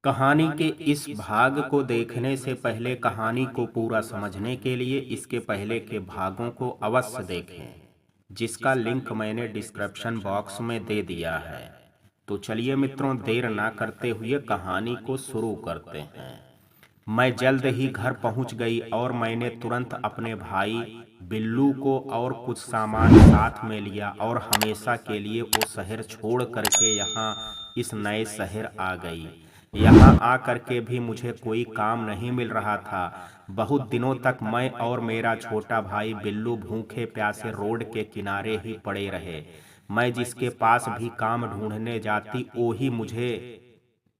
कहानी के इस भाग को देखने से पहले कहानी को पूरा समझने के लिए इसके पहले के भागों को अवश्य देखें, जिसका लिंक मैंने डिस्क्रिप्शन बॉक्स में दे दिया है। तो चलिए मित्रों, देर ना करते हुए कहानी को शुरू करते हैं। मैं जल्द ही घर पहुंच गई और मैंने तुरंत अपने भाई बिल्लू को और कुछ सामान साथ में लिया और हमेशा के लिए वो शहर छोड़ करके यहाँ इस नए शहर आ गई। यहाँ आकर के भी मुझे कोई काम नहीं मिल रहा था। बहुत दिनों तक मैं और मेरा छोटा भाई बिल्लू भूखे प्यासे रोड के किनारे ही पड़े रहे। मैं जिसके पास भी काम ढूंढने जाती वो ही मुझे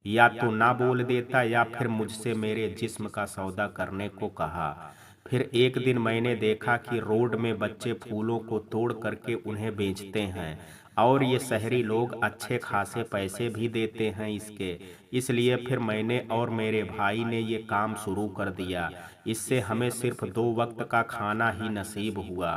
या तो ना बोल देता या फिर मुझसे मेरे जिस्म का सौदा करने को कहा। फिर एक दिन मैंने देखा कि रोड में बच्चे फूलों को तोड़ करके उन्हें बेचते हैं और ये शहरी लोग अच्छे खासे पैसे भी देते हैं इसके। इसलिए फिर मैंने और मेरे भाई ने ये काम शुरू कर दिया। इससे हमें सिर्फ 2 वक्त का खाना ही नसीब हुआ,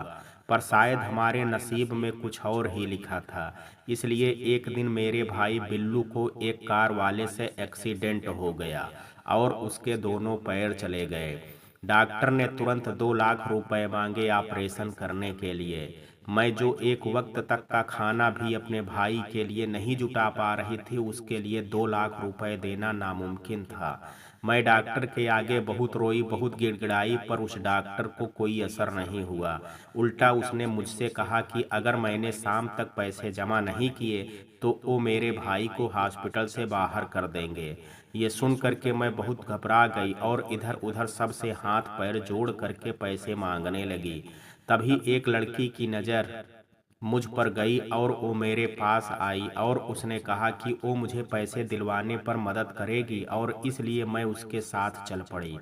पर शायद हमारे नसीब में कुछ और ही लिखा था। इसलिए एक दिन मेरे भाई बिल्लू को एक कार वाले से एक्सीडेंट हो गया और उसके दोनों पैर चले गए। डॉक्टर ने तुरंत 2 लाख रुपए मांगे ऑपरेशन करने के लिए। मैं जो 1 वक्त तक का खाना भी अपने भाई के लिए नहीं जुटा पा रही थी, उसके लिए 2 लाख रुपए देना नामुमकिन था। मैं डॉक्टर के आगे बहुत रोई, बहुत गिड़गिड़ाई, पर उस डॉक्टर को कोई असर नहीं हुआ। उल्टा उसने मुझसे कहा कि अगर मैंने शाम तक पैसे जमा नहीं किए तो वो मेरे भाई को हॉस्पिटल से बाहर कर देंगे। ये सुन करके मैं बहुत घबरा गई और इधर उधर सबसे हाथ पैर जोड़ करके पैसे मांगने लगी। तभी एक लड़की की नज़र मुझ पर गई और वो मेरे पास आई और उसने कहा कि वो मुझे पैसे दिलवाने पर मदद करेगी और इसलिए मैं उसके साथ चल पड़ी।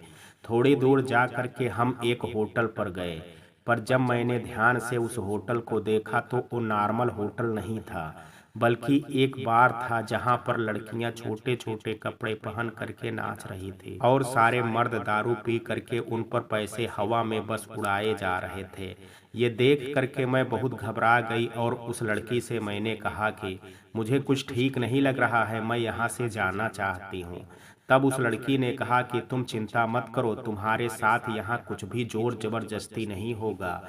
थोड़ी दूर जा कर के हम एक होटल पर गए, पर जब मैंने ध्यान से उस होटल को देखा तो वो नॉर्मल होटल नहीं था, बल्कि एक बार था जहां पर लड़कियां छोटे छोटे कपड़े पहन करके नाच रही थी और सारे मर्द दारू पी करके उन पर पैसे हवा में बस उड़ाए जा रहे थे। ये देख करके मैं बहुत घबरा गई और उस लड़की से मैंने कहा कि मुझे कुछ ठीक नहीं लग रहा है, मैं यहाँ से जाना चाहती हूँ। तब उस लड़की ने कहा कि तुम चिंता मत करो, तुम्हारे साथ यहाँ कुछ भी जोर जबरदस्ती नहीं होगा।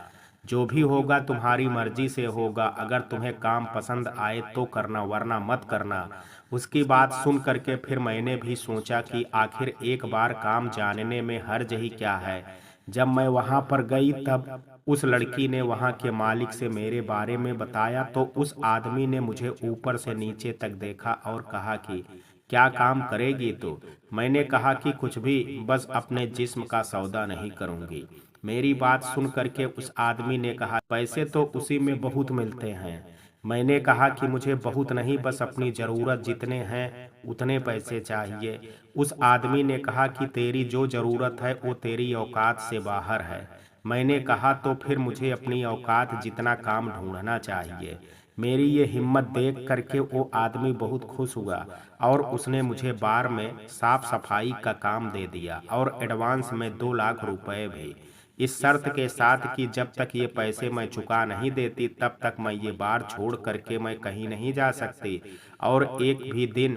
जो भी होगा तुम्हारी मर्जी से होगा। अगर तुम्हें काम पसंद आए तो करना, वरना मत करना। उसकी बात सुन करके फिर मैंने भी सोचा कि आखिर एक बार काम जानने में हर्ज ही क्या है। जब मैं वहां पर गई तब उस लड़की ने वहां के मालिक से मेरे बारे में बताया तो उस आदमी ने मुझे ऊपर से नीचे तक देखा और कहा कि क्या काम करेगी तो। मैंने कहा कि कुछ भी, बस अपने जिस्म का सौदा नहीं करूंगी। मेरी बात सुन करके उस आदमी ने कहा पैसे तो उसी में बहुत मिलते हैं। मैंने कहा कि मुझे बहुत नहीं, बस अपनी ज़रूरत जितने हैं उतने पैसे चाहिए। उस आदमी ने कहा कि तेरी जो ज़रूरत है वो तेरी औकात से बाहर है। मैंने कहा तो फिर मुझे अपनी औकात जितना काम ढूंढना चाहिए। मेरी ये हिम्मत देख करके वो आदमी बहुत खुश हुआ और उसने मुझे बार में साफ सफाई का काम दे दिया और एडवांस में 2 लाख रुपए भी, इस शर्त के साथ कि जब तक ये पैसे मैं चुका नहीं देती तब तक मैं ये बार छोड़ करके मैं कहीं नहीं जा सकती और एक भी दिन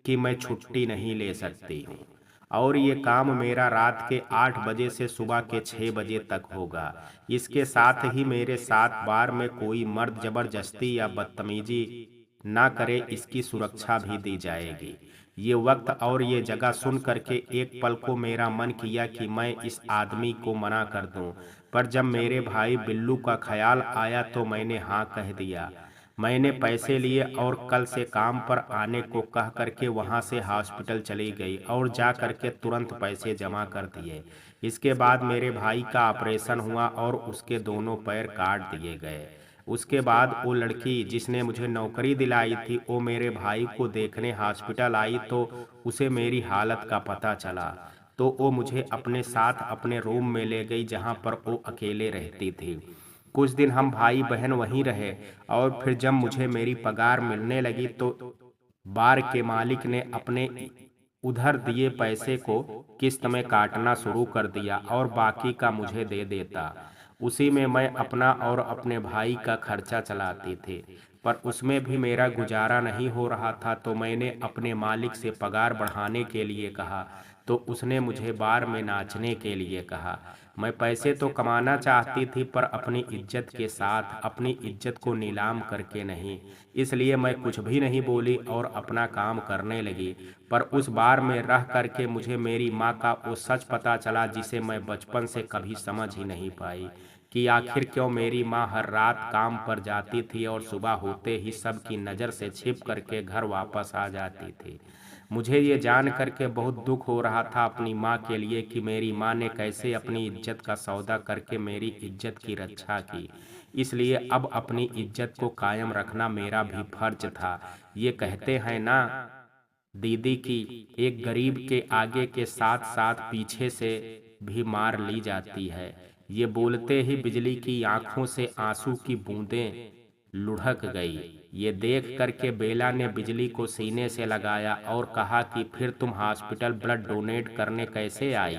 की मैं छुट्टी नहीं ले सकती हूँ। और ये काम मेरा रात के 8 बजे से सुबह के 6 बजे तक होगा। इसके साथ ही मेरे साथ बार में कोई मर्द जबरदस्ती या बदतमीजी ना करे, इसकी सुरक्षा भी दी जाएगी। ये वक्त और ये जगह सुन करके एक पल को मेरा मन किया कि मैं इस आदमी को मना कर दूं, पर जब मेरे भाई बिल्लू का ख्याल आया तो मैंने हाँ कह दिया। मैंने पैसे लिए और कल से काम पर आने को कह करके वहां से हॉस्पिटल चली गई और जा करके तुरंत पैसे जमा कर दिए। इसके बाद मेरे भाई का ऑपरेशन हुआ और उसके दोनों पैर काट दिए गए। उसके बाद वो लड़की जिसने मुझे नौकरी दिलाई थी वो मेरे भाई को देखने हॉस्पिटल आई तो उसे मेरी हालत का पता चला। तो वो मुझे अपने साथ अपने रूम में ले गई जहाँ पर वो अकेले रहती थी। कुछ दिन हम भाई बहन वहीं रहे और फिर जब मुझे मेरी पगार मिलने लगी तो बार के मालिक ने अपने उधर दिए पैसे को किस्त में काटना शुरू कर दिया और बाकी का मुझे दे देता। उसी में मैं अपना और अपने भाई का खर्चा चलाती थी। पर उसमें भी मेरा गुजारा नहीं हो रहा था, तो मैंने अपने मालिक से पगार बढ़ाने के लिए कहा, तो उसने मुझे बार में नाचने के लिए कहा। मैं पैसे तो कमाना चाहती थी, पर अपनी इज्जत के साथ, अपनी इज्जत को नीलाम करके नहीं। इसलिए मैं कुछ भी नहीं बोली और अपना काम करने लगी। पर उस बार में रह करके मुझे मेरी माँ का वो सच पता चला, जिसे मैं बचपन से कभी समझ ही नहीं पाई, कि आखिर क्यों मेरी माँ हर रात काम पर जाती थी और सुबह होते ही सबकी नज़र से छिप करके घर वापस आ जाती थी। मुझे ये जान करके बहुत दुख हो रहा था अपनी माँ के लिए, कि मेरी माँ ने कैसे अपनी इज्जत का सौदा करके मेरी इज्जत की रक्षा की। इसलिए अब अपनी इज्जत को कायम रखना मेरा भी फर्ज था। ये कहते हैं ना दीदी, कि एक गरीब के आगे के साथ साथ पीछे से भी मार ली जाती है। ये बोलते ही बिजली की आंखों से आंसू की बूंदें लुढ़क गई। ये देख करके बेला ने बिजली को सीने से लगाया और कहा कि फिर तुम हॉस्पिटल ब्लड डोनेट करने कैसे आई?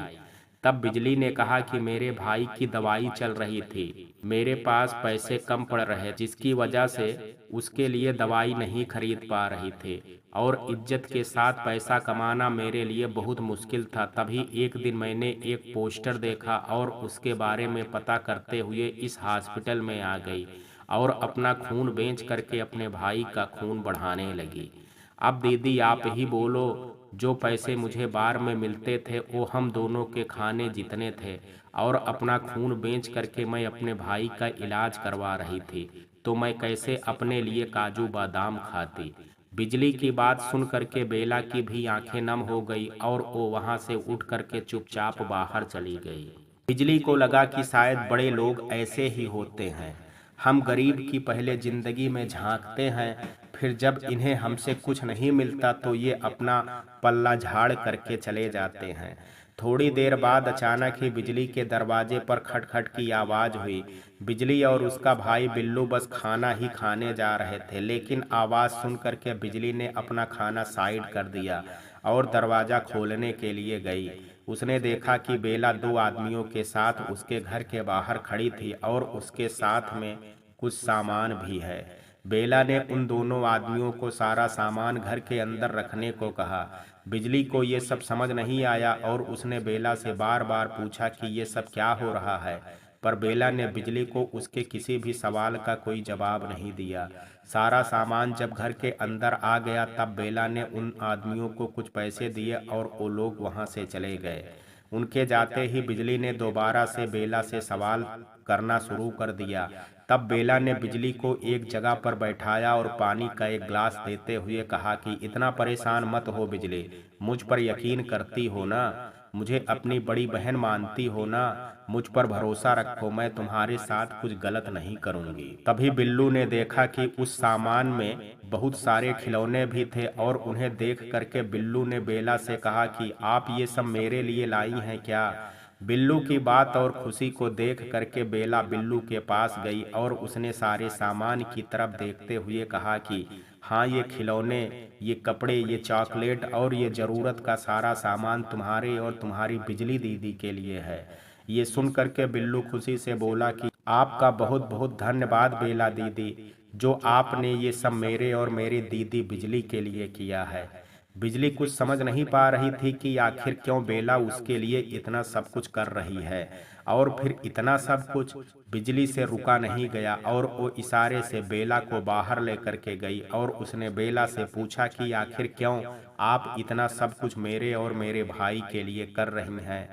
तब बिजली ने कहा कि मेरे भाई की दवाई चल रही थी, मेरे पास पैसे कम पड़ रहे, जिसकी वजह से उसके लिए दवाई नहीं खरीद पा रही थी, और इज्जत के साथ पैसा कमाना मेरे लिए बहुत मुश्किल था। तभी एक दिन मैंने एक पोस्टर देखा और उसके बारे में पता करते हुए इस हॉस्पिटल में आ गई और अपना खून बेच करके अपने भाई का खून बढ़ाने लगी। अब दीदी आप ही बोलो, जो पैसे मुझे बार में मिलते थे वो हम दोनों के खाने जितने थे, और अपना खून बेच करके मैं अपने भाई का इलाज करवा रही थी, तो मैं कैसे अपने लिए काजू बादाम खाती? बिजली की बात सुन करके बेला की भी आंखें नम हो गई और वो वहां से उठ करके चुपचाप बाहर चली गई। बिजली को लगा कि शायद बड़े लोग ऐसे ही होते हैं। हम गरीब की पहले जिंदगी में झांकते हैं, फिर जब इन्हें हमसे कुछ नहीं मिलता तो ये अपना पल्ला झाड़ करके चले जाते हैं। थोड़ी देर बाद अचानक ही बिजली के दरवाजे पर खटखट की आवाज हुई। बिजली और उसका भाई बिल्लू बस खाना ही खाने जा रहे थे, लेकिन आवाज सुन करके बिजली ने अपना खाना साइड कर दिया और दरवाजा खोलने के लिए गई। उसने देखा कि बेला दो आदमियों के साथ उसके घर के बाहर खड़ी थी और उसके साथ में कुछ सामान भी है। बेला ने उन दोनों आदमियों को सारा सामान घर के अंदर रखने को कहा। बिजली को ये सब समझ नहीं आया और उसने बेला से बार बार पूछा कि ये सब क्या हो रहा है, पर बेला ने बिजली को उसके किसी भी सवाल का कोई जवाब नहीं दिया। सारा सामान जब घर के अंदर आ गया तब बेला ने उन आदमियों को कुछ पैसे दिए और वो लोग वहां से चले गए। उनके जाते ही बिजली ने दोबारा से बेला से सवाल करना शुरू कर दिया। तब बेला ने बिजली को एक जगह पर बैठाया और पानी का एक ग्लास देते हुए कहा कि इतना परेशान मत हो बिजली, मुझ पर यकीन करती हो ना, मुझे अपनी बड़ी बहन मानती हो ना, मुझ पर भरोसा रखो, मैं तुम्हारे साथ कुछ गलत नहीं करूंगी। तभी बिल्लू ने देखा कि उस सामान में बहुत सारे खिलौने भी थे और उन्हें देख करके बिल्लू ने बेला से कहा कि आप ये सब मेरे लिए लाई हैं क्या? बिल्लू की बात और खुशी को देख करके बेला बिल्लू के पास गई और उसने सारे सामान की तरफ देखते हुए कहा कि हाँ, ये खिलौने, ये कपड़े, ये चॉकलेट और ये ज़रूरत का सारा सामान तुम्हारे और तुम्हारी बिजली दीदी के लिए है। ये सुन करके बिल्लू खुशी से बोला कि आपका बहुत बहुत धन्यवाद बेला दीदी, जो आपने ये सब मेरे और मेरी दीदी बिजली के लिए किया है। बिजली कुछ समझ नहीं पा रही थी कि आखिर क्यों बेला उसके लिए इतना सब कुछ कर रही है, और फिर इतना सब कुछ बिजली से रुका नहीं गया और वो इशारे से बेला को बाहर लेकर के गई और उसने बेला से पूछा कि आखिर क्यों आप इतना सब कुछ मेरे और मेरे भाई के लिए कर रही हैं?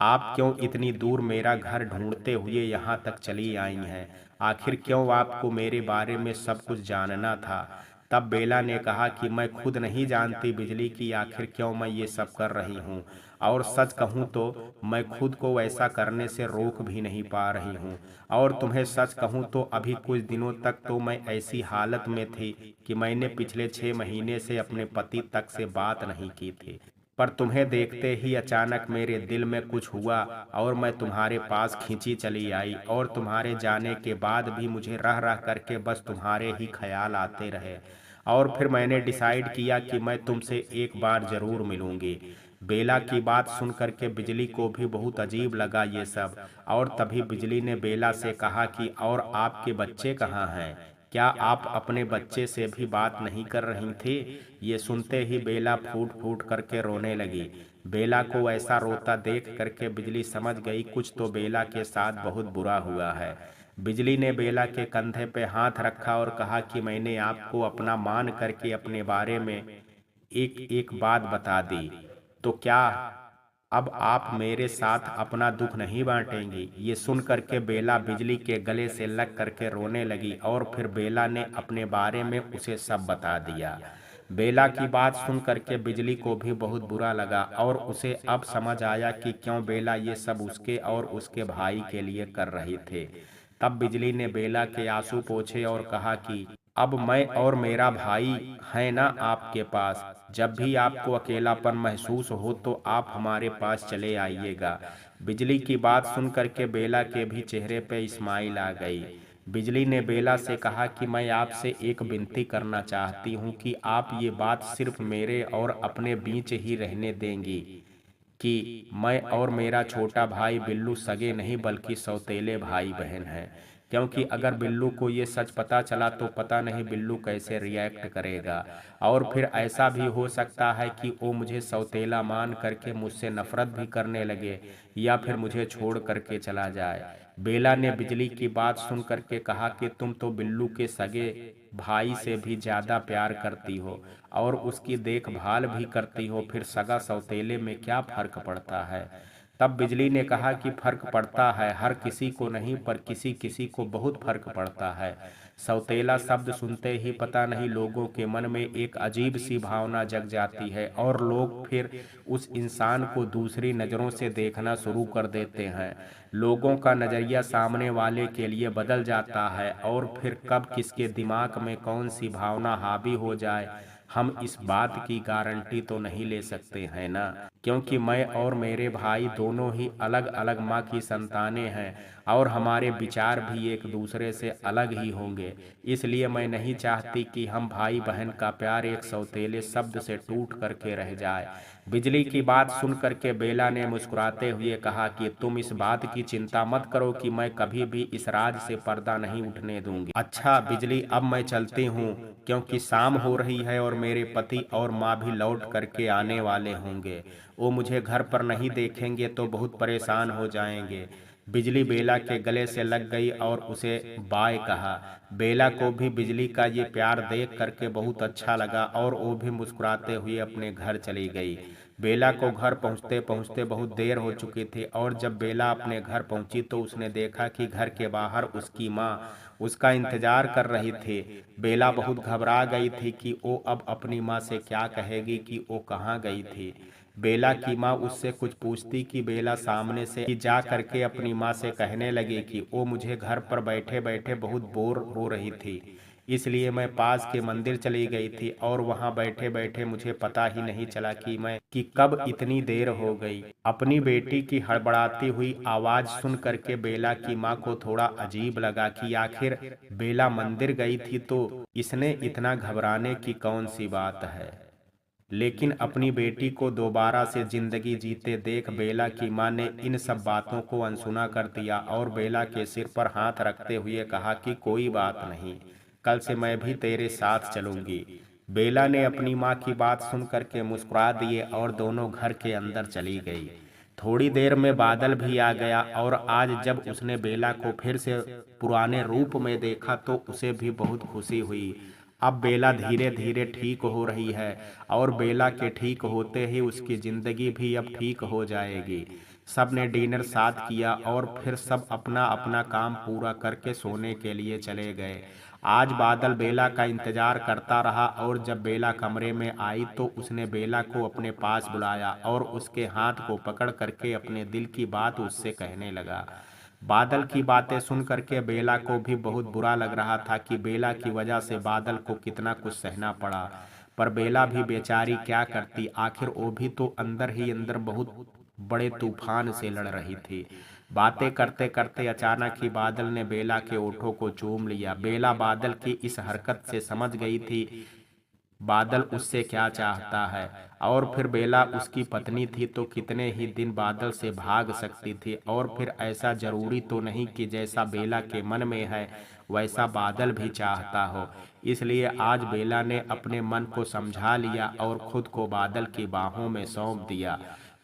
आप क्यों इतनी दूर मेरा घर ढूंढते हुए यहाँ तक चली आई हैं? आखिर क्यों आपको मेरे बारे में सब कुछ जानना था? तब बेला ने कहा कि मैं खुद नहीं जानती बिजली की आखिर क्यों मैं ये सब कर रही हूँ, और सच कहूँ तो मैं खुद को वैसा करने से रोक भी नहीं पा रही हूँ। और तुम्हें सच कहूँ तो अभी कुछ दिनों तक तो मैं ऐसी हालत में थी कि मैंने पिछले 6 महीने से अपने पति तक से बात नहीं की थी, पर तुम्हें देखते ही अचानक मेरे दिल में कुछ हुआ और मैं तुम्हारे पास खींची चली आई, और तुम्हारे जाने के बाद भी मुझे रह रह करके बस तुम्हारे ही ख्याल आते रहे, और फिर मैंने डिसाइड किया कि मैं तुमसे एक बार ज़रूर मिलूंगी। बेला की बात सुन करके बिजली को भी बहुत अजीब लगा ये सब, और तभी बिजली ने बेला से कहा कि और आपके बच्चे कहाँ हैं? क्या आप अपने बच्चे से भी बात नहीं कर रही थी? ये सुनते ही बेला फूट फूट करके रोने लगी। बेला को ऐसा रोता देख करके बिजली समझ गई कुछ तो बेला के साथ बहुत बुरा हुआ है। बिजली ने बेला के कंधे पे हाथ रखा और कहा कि मैंने आपको अपना मान करके अपने बारे में एक एक बात बता दी, तो क्या अब आप मेरे साथ अपना दुख नहीं बांटेंगी? ये सुन करके बेला बिजली के गले से लग करके रोने लगी और फिर बेला ने अपने बारे में उसे सब बता दिया। बेला की बात सुन करके बिजली को भी बहुत बुरा लगा और उसे अब समझ आया कि क्यों बेला ये सब उसके और उसके भाई के लिए कर रही थे। तब बिजली ने बेला के आंसू पोंछे और कहा कि अब मैं और मेरा भाई है ना आपके पास। जब भी आपको अकेलापन महसूस हो तो आप हमारे पास चले आइएगा। बिजली की बात सुन करके बेला के भी चेहरे पे स्माइल आ गई। बिजली ने बेला से कहा कि मैं आपसे एक विनती करना चाहती हूँ कि आप ये बात सिर्फ मेरे और अपने बीच ही रहने देंगी कि मैं और मेरा छोटा भाई बिल्लू सगे नहीं बल्कि सौतेले भाई बहन हैं। क्योंकि अगर बिल्लू को ये सच पता चला तो पता नहीं बिल्लू कैसे रिएक्ट करेगा, और फिर ऐसा भी हो सकता है कि वो मुझे सौतेला मान करके मुझसे नफरत भी करने लगे या फिर मुझे छोड़ करके चला जाए। बेला ने बिजली की बात सुन करके कहा कि तुम तो बिल्लू के सगे भाई से भी ज्यादा प्यार करती हो और उसकी देखभाल भी करती हो, फिर सगा सौतेले में क्या फर्क पड़ता है? तब बिजली ने कहा कि फर्क पड़ता है, हर किसी को नहीं पर किसी किसी को बहुत फर्क पड़ता है। सौतेला शब्द सुनते ही पता नहीं लोगों के मन में एक अजीब सी भावना जग जाती है और लोग फिर उस इंसान को दूसरी नज़रों से देखना शुरू कर देते हैं। लोगों का नज़रिया सामने वाले के लिए बदल जाता है और फिर कब किसके दिमाग में कौन सी भावना हावी हो जाए हम इस बात की गारंटी तो नहीं ले सकते हैं ना। क्योंकि मैं और मेरे भाई दोनों ही अलग अलग माँ की संतानें हैं और हमारे विचार भी एक दूसरे से अलग ही होंगे। इसलिए मैं नहीं चाहती कि हम भाई बहन का प्यार एक सौतेले शब्द से टूट करके रह जाए। बिजली की बात सुन करके बेला ने मुस्कुराते हुए कहा कि तुम इस बात की चिंता मत करो कि मैं कभी भी इस राज से पर्दा नहीं उठने दूंगी। अच्छा बिजली, अब मैं चलती हूँ क्योंकि शाम हो रही है और मेरे पति और माँ भी लौट करके आने वाले होंगे। वो मुझे घर पर नहीं देखेंगे तो बहुत परेशान हो जाएंगे। बिजली बेला के गले से लग गई और उसे बाय कहा। बेला को भी बिजली का ये प्यार देख करके बहुत अच्छा लगा और वो भी मुस्कुराते हुए अपने घर चली गई। बेला को घर पहुंचते पहुंचते बहुत देर हो चुकी थी और जब बेला अपने घर पहुंची तो उसने देखा कि घर के बाहर उसकी माँ उसका इंतजार कर रही थी। बेला बहुत घबरा गई थी कि वो अब अपनी माँ से क्या कहेगी कि वो कहाँ गई थी। बेला की माँ उससे कुछ पूछती कि बेला सामने से जा करके अपनी माँ से कहने लगी कि वो मुझे घर पर बैठे बैठे बहुत बोर हो रही थी, इसलिए मैं पास के मंदिर चली गई थी और वहां बैठे बैठे मुझे पता ही नहीं चला कि कब इतनी देर हो गई। अपनी बेटी की हड़बड़ाती हुई आवाज सुन करके बेला की माँ को थोड़ा अजीब लगा कि आखिर बेला मंदिर गई थी तो इसने इतना घबराने की कौन सी बात है। लेकिन अपनी बेटी को दोबारा से जिंदगी जीते देख बेला की माँ ने इन सब बातों को अनसुना कर दिया और बेला के सिर पर हाथ रखते हुए कहा कि कोई बात नहीं, कल से मैं भी तेरे साथ चलूंगी। बेला ने अपनी माँ की बात सुन करके मुस्कुरा दिए और दोनों घर के अंदर चली गई। थोड़ी देर में बादल भी आ गया और आज जब उसने बेला को फिर से पुराने रूप में देखा तो उसे भी बहुत खुशी हुई। अब बेला धीरे धीरे ठीक हो रही है और बेला के ठीक होते ही उसकी जिंदगी भी अब ठीक हो जाएगी। सब ने डिनर साथ किया और फिर सब अपना अपना काम पूरा करके सोने के लिए चले गए। आज बादल बेला का इंतजार करता रहा और जब बेला कमरे में आई तो उसने बेला को अपने पास बुलाया और उसके हाथ को पकड़ करके अपने दिल की बात उससे कहने लगा। बादल की बातें सुन करके बेला को भी बहुत बुरा लग रहा था कि बेला की वजह से बादल को कितना कुछ सहना पड़ा, पर बेला भी बेचारी क्या करती, आखिर वो भी तो अंदर ही अंदर बहुत बड़े तूफान से लड़ रही थी। बातें करते करते अचानक ही बादल ने बेला के ओठों को चूम लिया। बेला बादल की इस हरकत से समझ गई थी बादल उससे क्या चाहता है। और फिर बेला उसकी पत्नी थी तो कितने ही दिन बादल से भाग सकती थी। और फिर ऐसा जरूरी तो नहीं कि जैसा बेला के मन में है वैसा बादल भी चाहता हो। इसलिए आज बेला ने अपने मन को समझा लिया और खुद को बादल की बाहों में सौंप दिया।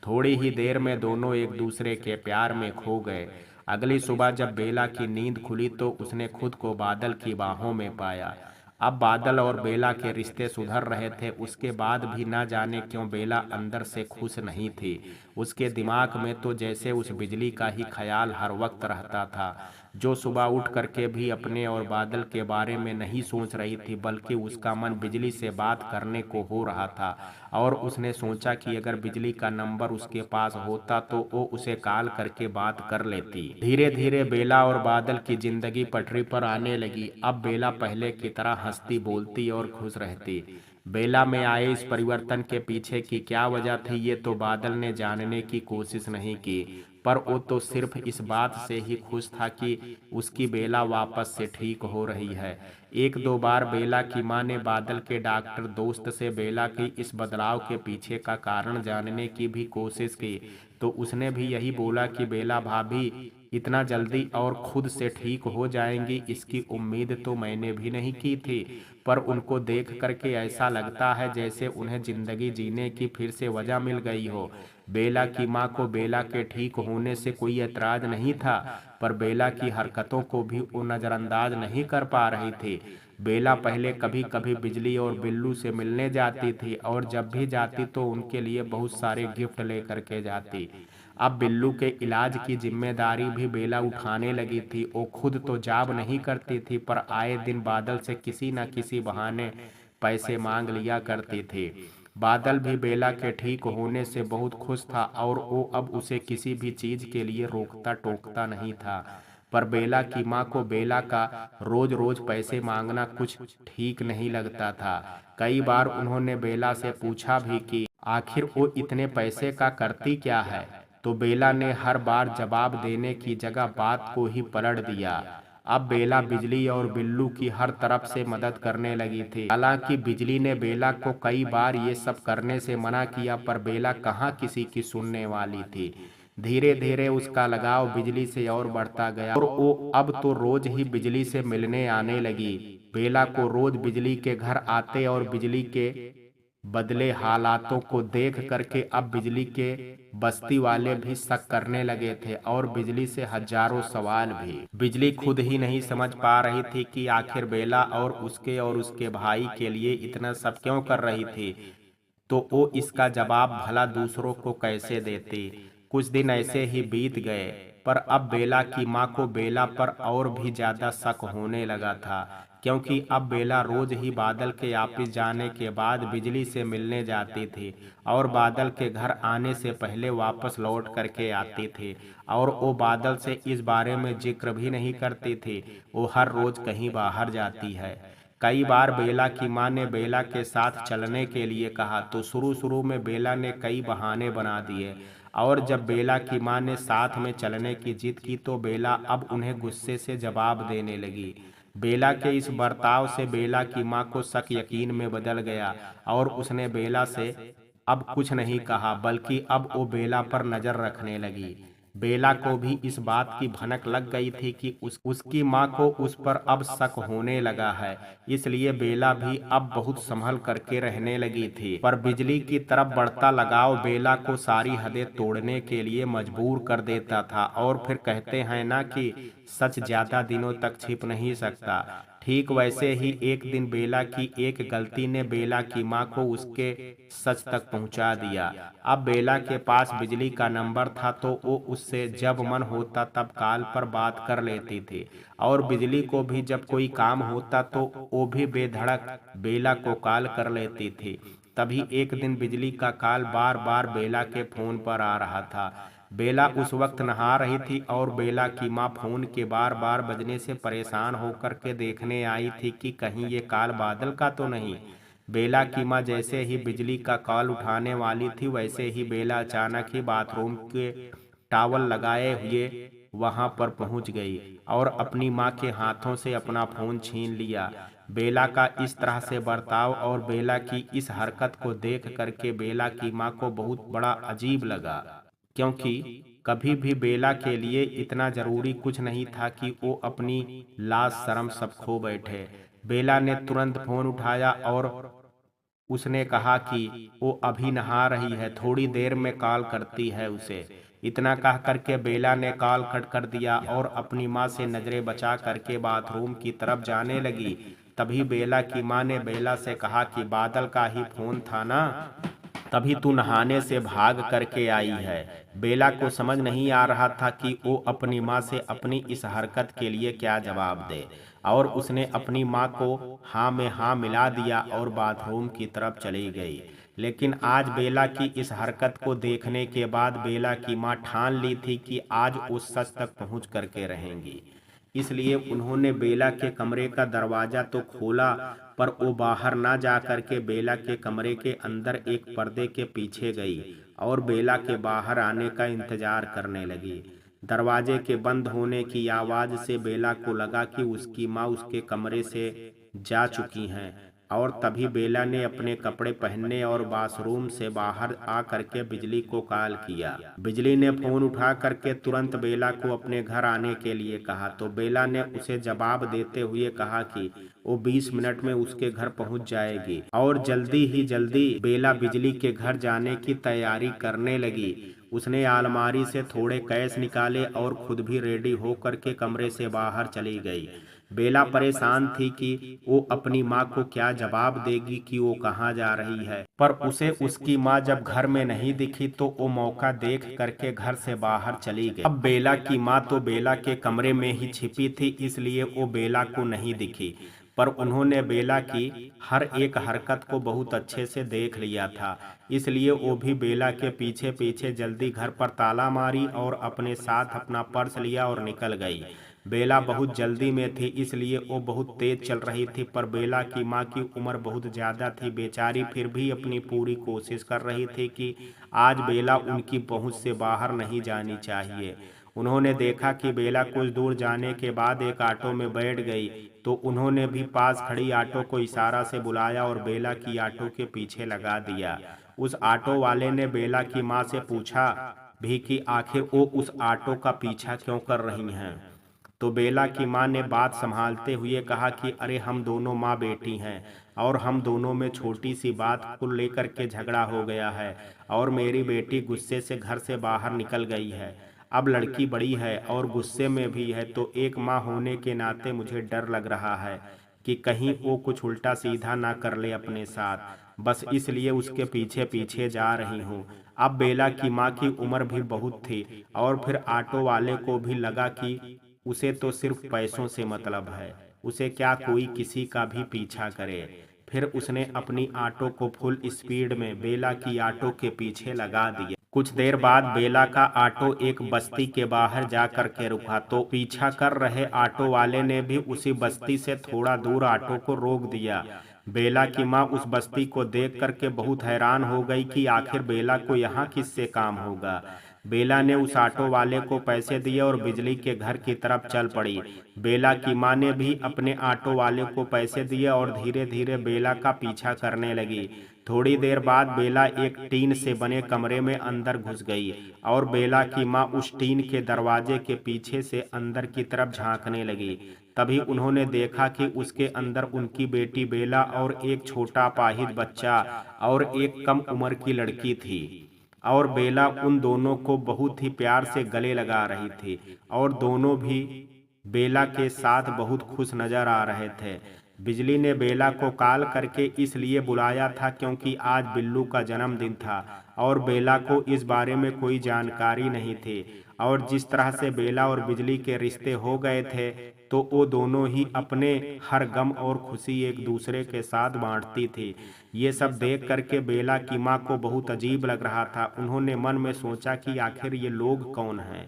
थोड़ी ही देर में दोनों एक दूसरे के प्यार में खो गए। अगली सुबह जब बेला की नींद खुली तो उसने खुद को बादल की बाहों में पाया। अब बादल और बेला के रिश्ते सुधर रहे थे। उसके बाद भी न जाने क्यों बेला अंदर से खुश नहीं थी। उसके दिमाग में तो जैसे उस बिजली का ही ख्याल हर वक्त रहता था, जो सुबह उठ करके भी अपने और बादल के बारे में नहीं सोच रही थी, बल्कि उसका मन बिजली से बात करने को हो रहा था। और उसने सोचा कि अगर बिजली का नंबर उसके पास होता तो वो उसे कॉल करके बात कर लेती। धीरे धीरे बेला और बादल की जिंदगी पटरी पर आने लगी। अब बेला पहले की तरह हंसती, बोलती और खुश रहती। बेला में आए इस परिवर्तन के पीछे की क्या वजह थी ये तो बादल ने जानने की कोशिश नहीं की, पर वो तो सिर्फ इस बात से ही खुश था कि उसकी बेला वापस से ठीक हो रही है। एक दो बार बेला की मां ने बादल के डॉक्टर दोस्त से बेला की इस बदलाव के पीछे का कारण जानने की भी कोशिश की, तो उसने भी यही बोला कि बेला भाभी इतना जल्दी और खुद से ठीक हो जाएंगी इसकी उम्मीद तो मैंने भी नहीं की थी। पर उनको देख करके ऐसा लगता है जैसे उन्हें जिंदगी जीने की फिर से वजह मिल गई हो। बेला की मां को बेला के ठीक होने से कोई एतराज नहीं था, पर बेला की हरकतों को भी वो नज़रअंदाज नहीं कर पा रही थी। बेला पहले कभी कभी बिजली और बिल्लू से मिलने जाती थी और जब भी जाती तो उनके लिए बहुत सारे गिफ्ट लेकर के जाती। अब बिल्लू के इलाज की जिम्मेदारी भी बेला उठाने लगी थी। वो खुद तो जॉब नहीं करती थी, पर आए दिन बादल से किसी न किसी बहाने पैसे मांग लिया करती थी। बादल भी बेला के ठीक होने से बहुत खुश था और वो अब उसे किसी भी चीज के लिए रोकता टोकता नहीं था। पर बेला की माँ को बेला का रोज रोज पैसे मांगना कुछ ठीक नहीं लगता था। कई बार उन्होंने बेला से पूछा भी कि आखिर वो इतने पैसे का करती क्या है, तो बेला ने हर बार जवाब देने की जगह बात को ही पलट दिया। अब बेला बिजली और बिल्लू की हर तरफ से मदद करने लगी थी। हालांकि बिजली ने बेला को कई बार ये सब करने से मना किया, पर बेला कहाँ किसी की सुनने वाली थी। धीरे धीरे उसका लगाव बिजली से और बढ़ता गया और वो अब तो रोज ही बिजली से मिलने आने लगी। बेला को रोज बिजली के घर आते और बिजली के बदले हालातों को देख करके अब बिजली के बस्ती वाले भी शक करने लगे थे और बिजली से हजारों सवाल भी। बिजली खुद ही नहीं समझ पा रही थी कि आखिर बेला और उसके भाई के लिए इतना सब क्यों कर रही थी, तो वो इसका जवाब भला दूसरों को कैसे देती। कुछ दिन ऐसे ही बीत गए, पर अब बेला की माँ को बेला पर और भी ज्यादा शक होने लगा था, क्योंकि अब बेला रोज ही बादल के ऑफिस जाने के बाद बिजली से मिलने जाती थी और बादल के घर आने से पहले वापस लौट करके आती थी। और वो बादल से इस बारे में जिक्र भी नहीं करती थी, वो हर रोज कहीं बाहर जाती है। कई बार बेला की माँ ने बेला के साथ चलने के लिए कहा तो शुरू शुरू में बेला ने कई बहाने बना दिए, और जब बेला की माँ ने साथ में चलने की जिद की तो बेला अब उन्हें गुस्से से जवाब देने लगी। बेला के इस बर्ताव से बेला की माँ को शक यकीन में बदल गया और उसने बेला से अब कुछ नहीं कहा, बल्कि अब वो बेला पर नजर रखने लगी। बेला को भी इस बात की भनक लग गई थी कि उसकी माँ को उस पर अब शक होने लगा है, इसलिए बेला भी अब बहुत संभल करके रहने लगी थी। पर बिजली की तरफ बढ़ता लगाव बेला को सारी हदें तोड़ने के लिए मजबूर कर देता था। और फिर कहते हैं ना कि सच ज्यादा दिनों तक छिप नहीं सकता। ठीक वैसे ही एक दिन बेला की एक गलती ने बेला की माँ को उसके सच तक पहुंचा दिया। अब बेला के पास बिजली का नंबर था तो वो उससे जब मन होता तब कॉल पर बात कर लेती थी, और बिजली को भी जब कोई काम होता तो वो भी बेधड़क बेला को कॉल कर लेती थी। तभी एक दिन बिजली का कॉल बार बार बेला के फोन पर आ रहा था। बेला उस वक्त नहा रही थी और बेला की माँ फोन के बार बार बजने से परेशान होकर के देखने आई थी कि कहीं ये कॉल बादल का तो नहीं। बेला की माँ जैसे ही बिजली का कॉल उठाने वाली थी वैसे ही बेला अचानक ही बाथरूम के टॉवल लगाए हुए वहां पर पहुंच गई और अपनी माँ के हाथों से अपना फोन छीन लिया। बेला का इस तरह से बर्ताव और बेला की इस हरकत को देख करके बेला की माँ को बहुत बड़ा अजीब लगा, क्योंकि कभी भी बेला के लिए इतना जरूरी कुछ नहीं था कि वो अपनी लाज शर्म सब खो बैठे। बेला ने तुरंत फोन उठाया और उसने कहा कि वो अभी नहा रही है, थोड़ी देर में कॉल करती है उसे। इतना कह करके बेला ने कॉल कट कर दिया और अपनी माँ से नजरें बचा करके बाथरूम की तरफ जाने लगी। तभी बेला की माँ ने बेला से कहा कि बादल का ही फोन था ना, तभी तू नहाने से भाग करके आई है। बेला को समझ नहीं आ रहा था कि वो अपनी माँ से अपनी इस हरकत के लिए क्या जवाब दे, और उसने अपनी माँ को हाँ में हाँ मिला दिया और बाथरूम की तरफ चली गई। लेकिन आज बेला की इस हरकत को देखने के बाद बेला की माँ ठान ली थी कि आज वो सच तक पहुंच करके रहेंगी। इसलिए उन्होंने बेला के कमरे का दरवाजा तो खोला, पर वो बाहर ना जा करके बेला के कमरे के अंदर एक पर्दे के पीछे गई और बेला के बाहर आने का इंतजार करने लगी। दरवाजे के बंद होने की आवाज से बेला को लगा कि उसकी माँ उसके कमरे से जा चुकी हैं, और तभी बेला ने अपने कपड़े पहनने और बाथरूम से बाहर आ करके बिजली को कॉल किया। बिजली ने फोन उठा करके तुरंत बेला को अपने घर आने के लिए कहा, तो बेला ने उसे जवाब देते हुए कहा कि वो 20 मिनट में उसके घर पहुंच जाएगी। और जल्दी ही जल्दी बेला बिजली के घर जाने की तैयारी करने लगी। उसने अलमारी से थोड़े कैश निकाले और खुद भी रेडी होकर के कमरे से बाहर चली गई। बेला परेशान थी कि वो अपनी माँ को क्या जवाब देगी कि वो कहाँ जा रही है, पर उसे उसकी माँ जब घर में नहीं दिखी तो वो मौका देख करके घर से बाहर चली गई। अब बेला की माँ तो बेला के कमरे में ही छिपी थी, इसलिए वो बेला को नहीं दिखी, पर उन्होंने बेला की हर एक हरकत को बहुत अच्छे से देख लिया था। इसलिए वो भी बेला के पीछे पीछे जल्दी घर पर ताला मारी और अपने साथ अपना पर्स लिया और निकल गई। बेला बहुत जल्दी में थी, इसलिए वो बहुत तेज चल रही थी, पर बेला की माँ की उम्र बहुत ज़्यादा थी। बेचारी फिर भी अपनी पूरी कोशिश कर रही थी कि आज बेला उनकी पहुँच से बाहर नहीं जानी चाहिए। उन्होंने देखा कि बेला कुछ दूर जाने के बाद एक ऑटो में बैठ गई, तो उन्होंने भी पास खड़ी ऑटो को इशारा से बुलाया और बेला की ऑटो के पीछे लगा दिया। उस ऑटो वाले ने बेला की माँ से पूछा भी कि आखिर वो उस ऑटो का पीछा क्यों कर रही हैं। तो बेला की माँ ने बात संभालते हुए कहा कि अरे हम दोनों माँ बेटी हैं, और हम दोनों में छोटी सी बात को लेकर के झगड़ा हो गया है, और मेरी बेटी गुस्से से घर से बाहर निकल गई है। अब लड़की बड़ी है और गुस्से में भी है, तो एक माँ होने के नाते मुझे डर लग रहा है कि कहीं वो कुछ उल्टा सीधा ना कर ले अपने साथ, बस इसलिए उसके पीछे पीछे जा रही हूँ। अब बेला की माँ की उम्र भी बहुत थी, और फिर ऑटो वाले को भी लगा कि उसे तो सिर्फ पैसों से मतलब है, उसे क्या कोई किसी का भी पीछा करे। फिर उसने अपनी ऑटो को फुल स्पीड में बेला की ऑटो के पीछे लगा दिया। कुछ देर बाद बेला का ऑटो एक बस्ती के बाहर जा कर के रुका, तो पीछा कर रहे ऑटो वाले ने भी उसी बस्ती से थोड़ा दूर ऑटो को रोक दिया। बेला की माँ उस बस्ती को देख करके बहुत हैरान हो गई कि आखिर बेला को यहाँ किससे काम होगा। बेला ने उस ऑटो वाले को पैसे दिए और बिजली के घर की तरफ चल पड़ी। बेला की माँ ने भी अपने ऑटो वाले को पैसे दिए और धीरे धीरे बेला का पीछा करने लगी। थोड़ी देर बाद बेला एक टीन से बने कमरे में अंदर घुस गई, और बेला की माँ उस टीन के दरवाजे के पीछे से अंदर की तरफ झांकने लगी। तभी उन्होंने देखा कि उसके अंदर उनकी बेटी बेला और एक छोटा अपाहिज बच्चा और एक कम उम्र की लड़की थी, और बेला उन दोनों को बहुत ही प्यार से गले लगा रही थी, और दोनों भी बेला के साथ बहुत खुश नजर आ रहे थे। बिजली ने बेला को कॉल करके इसलिए बुलाया था क्योंकि आज बिल्लू का जन्मदिन था, और बेला को इस बारे में कोई जानकारी नहीं थी। और जिस तरह से बेला और बिजली के रिश्ते हो गए थे, तो वो दोनों ही अपने हर गम और खुशी एक दूसरे के साथ बांटती थी। ये सब देख करके बेला की माँ को बहुत अजीब लग रहा था। उन्होंने मन में सोचा कि आखिर ये लोग कौन हैं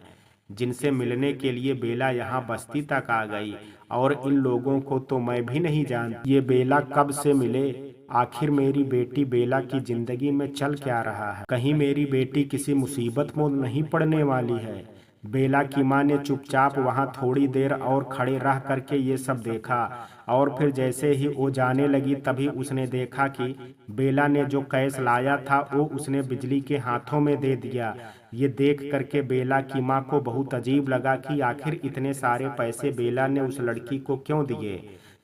जिनसे मिलने के लिए बेला यहाँ बस्ती तक आ गई, और इन लोगों को तो मैं भी नहीं जानती। ये बेला कब से मिले? आखिर मेरी बेटी बेला की जिंदगी में चल क्या रहा है? कहीं मेरी बेटी किसी मुसीबत में नहीं पड़ने वाली है? बेला की माँ ने चुपचाप वहां थोड़ी देर और खड़े रह करके ये सब देखा, और फिर जैसे ही वो जाने लगी तभी उसने देखा कि बेला ने जो कैश लाया था वो उसने बिजली के हाथों में दे दिया। ये देख करके बेला की माँ को बहुत अजीब लगा कि आखिर इतने सारे पैसे बेला ने उस लड़की को क्यों दिए।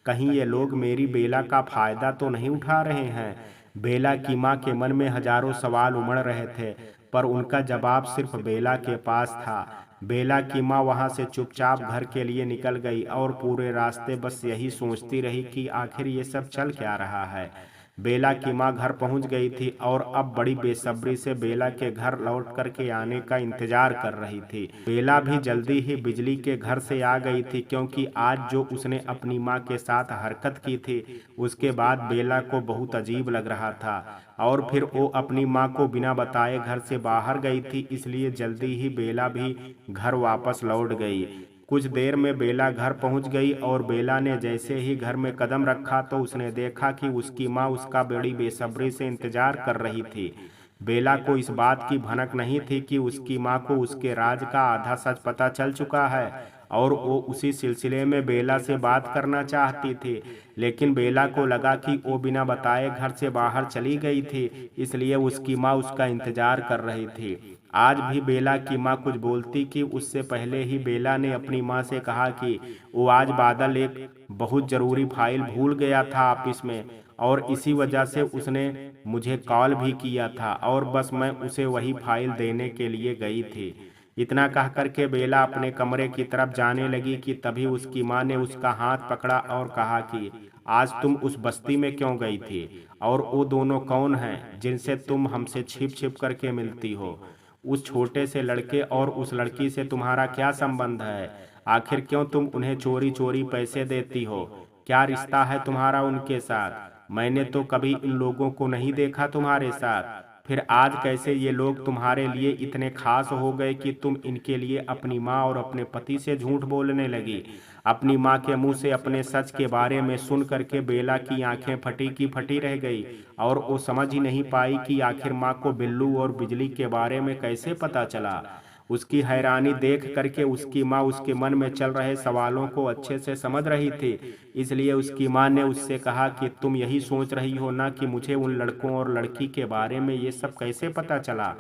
कहीं ये लोग मेरी बेला का फायदा तो नहीं उठा रहे हैं। बेला की माँ के मन में हजारों सवाल उमड़ रहे थे, पर उनका जवाब सिर्फ बेला के पास था। बेला की माँ वहां से चुपचाप घर के लिए निकल गई और पूरे रास्ते बस यही सोचती रही कि आखिर ये सब चल क्या रहा है। बेला की माँ घर पहुंच गई थी और अब बड़ी बेसब्री से बेला के घर लौट करके आने का इंतजार कर रही थी। बेला भी जल्दी ही बिजली के घर से आ गई थी, क्योंकि आज जो उसने अपनी माँ के साथ हरकत की थी उसके बाद बेला को बहुत अजीब लग रहा था। और फिर वो अपनी माँ को बिना बताए घर से बाहर गई थी, इसलिए जल्दी ही बेला भी घर वापस लौट गई। कुछ देर में बेला घर पहुंच गई और बेला ने जैसे ही घर में कदम रखा तो उसने देखा कि उसकी माँ उसका बड़ी बेसब्री से इंतजार कर रही थी। बेला को इस बात की भनक नहीं थी कि उसकी माँ को उसके राज का आधा सच पता चल चुका है और वो उसी सिलसिले में बेला से बात करना चाहती थी। लेकिन बेला को लगा कि वो बिना बताए घर से बाहर चली गई थी, इसलिए उसकी माँ उसका इंतजार कर रही थी। आज भी बेला की माँ कुछ बोलती कि उससे पहले ही बेला ने अपनी माँ से कहा कि वो आज बादल एक बहुत जरूरी फाइल भूल गया था ऑफिस में, और इसी वजह से उसने मुझे कॉल भी किया था और बस मैं उसे वही फाइल देने के लिए गई थी। इतना कह करके बेला अपने कमरे की तरफ जाने लगी कि तभी उसकी माँ ने उसका हाथ पकड़ा और कहा कि आज तुम उस बस्ती में क्यों गई थी, और वो दोनों कौन हैं जिनसे तुम हमसे छिप छिप करके मिलती हो। उस छोटे से लड़के और उस लड़की से तुम्हारा क्या संबंध है? आखिर क्यों तुम उन्हें चोरी चोरी पैसे देती हो? क्या रिश्ता है तुम्हारा उनके साथ? मैंने तो कभी इन लोगों को नहीं देखा तुम्हारे साथ। फिर आज कैसे ये लोग तुम्हारे लिए इतने खास हो गए कि तुम इनके लिए अपनी माँ और अपने पति से झूठ बोलने लगी। अपनी माँ के मुंह से अपने सच के बारे में सुन करके बेला की आंखें फटी की फटी रह गई, और वो समझ ही नहीं पाई कि आखिर माँ को बिल्लू और बिजली के बारे में कैसे पता चला। उसकी हैरानी देख करके उसकी माँ उसके मन में चल रहे सवालों को अच्छे से समझ रही थी, इसलिए उसकी माँ ने उससे कहा कि तुम यही सोच रही हो ना कि मुझे उन लड़कों और लड़की के बारे में ये सब कैसे पता चला।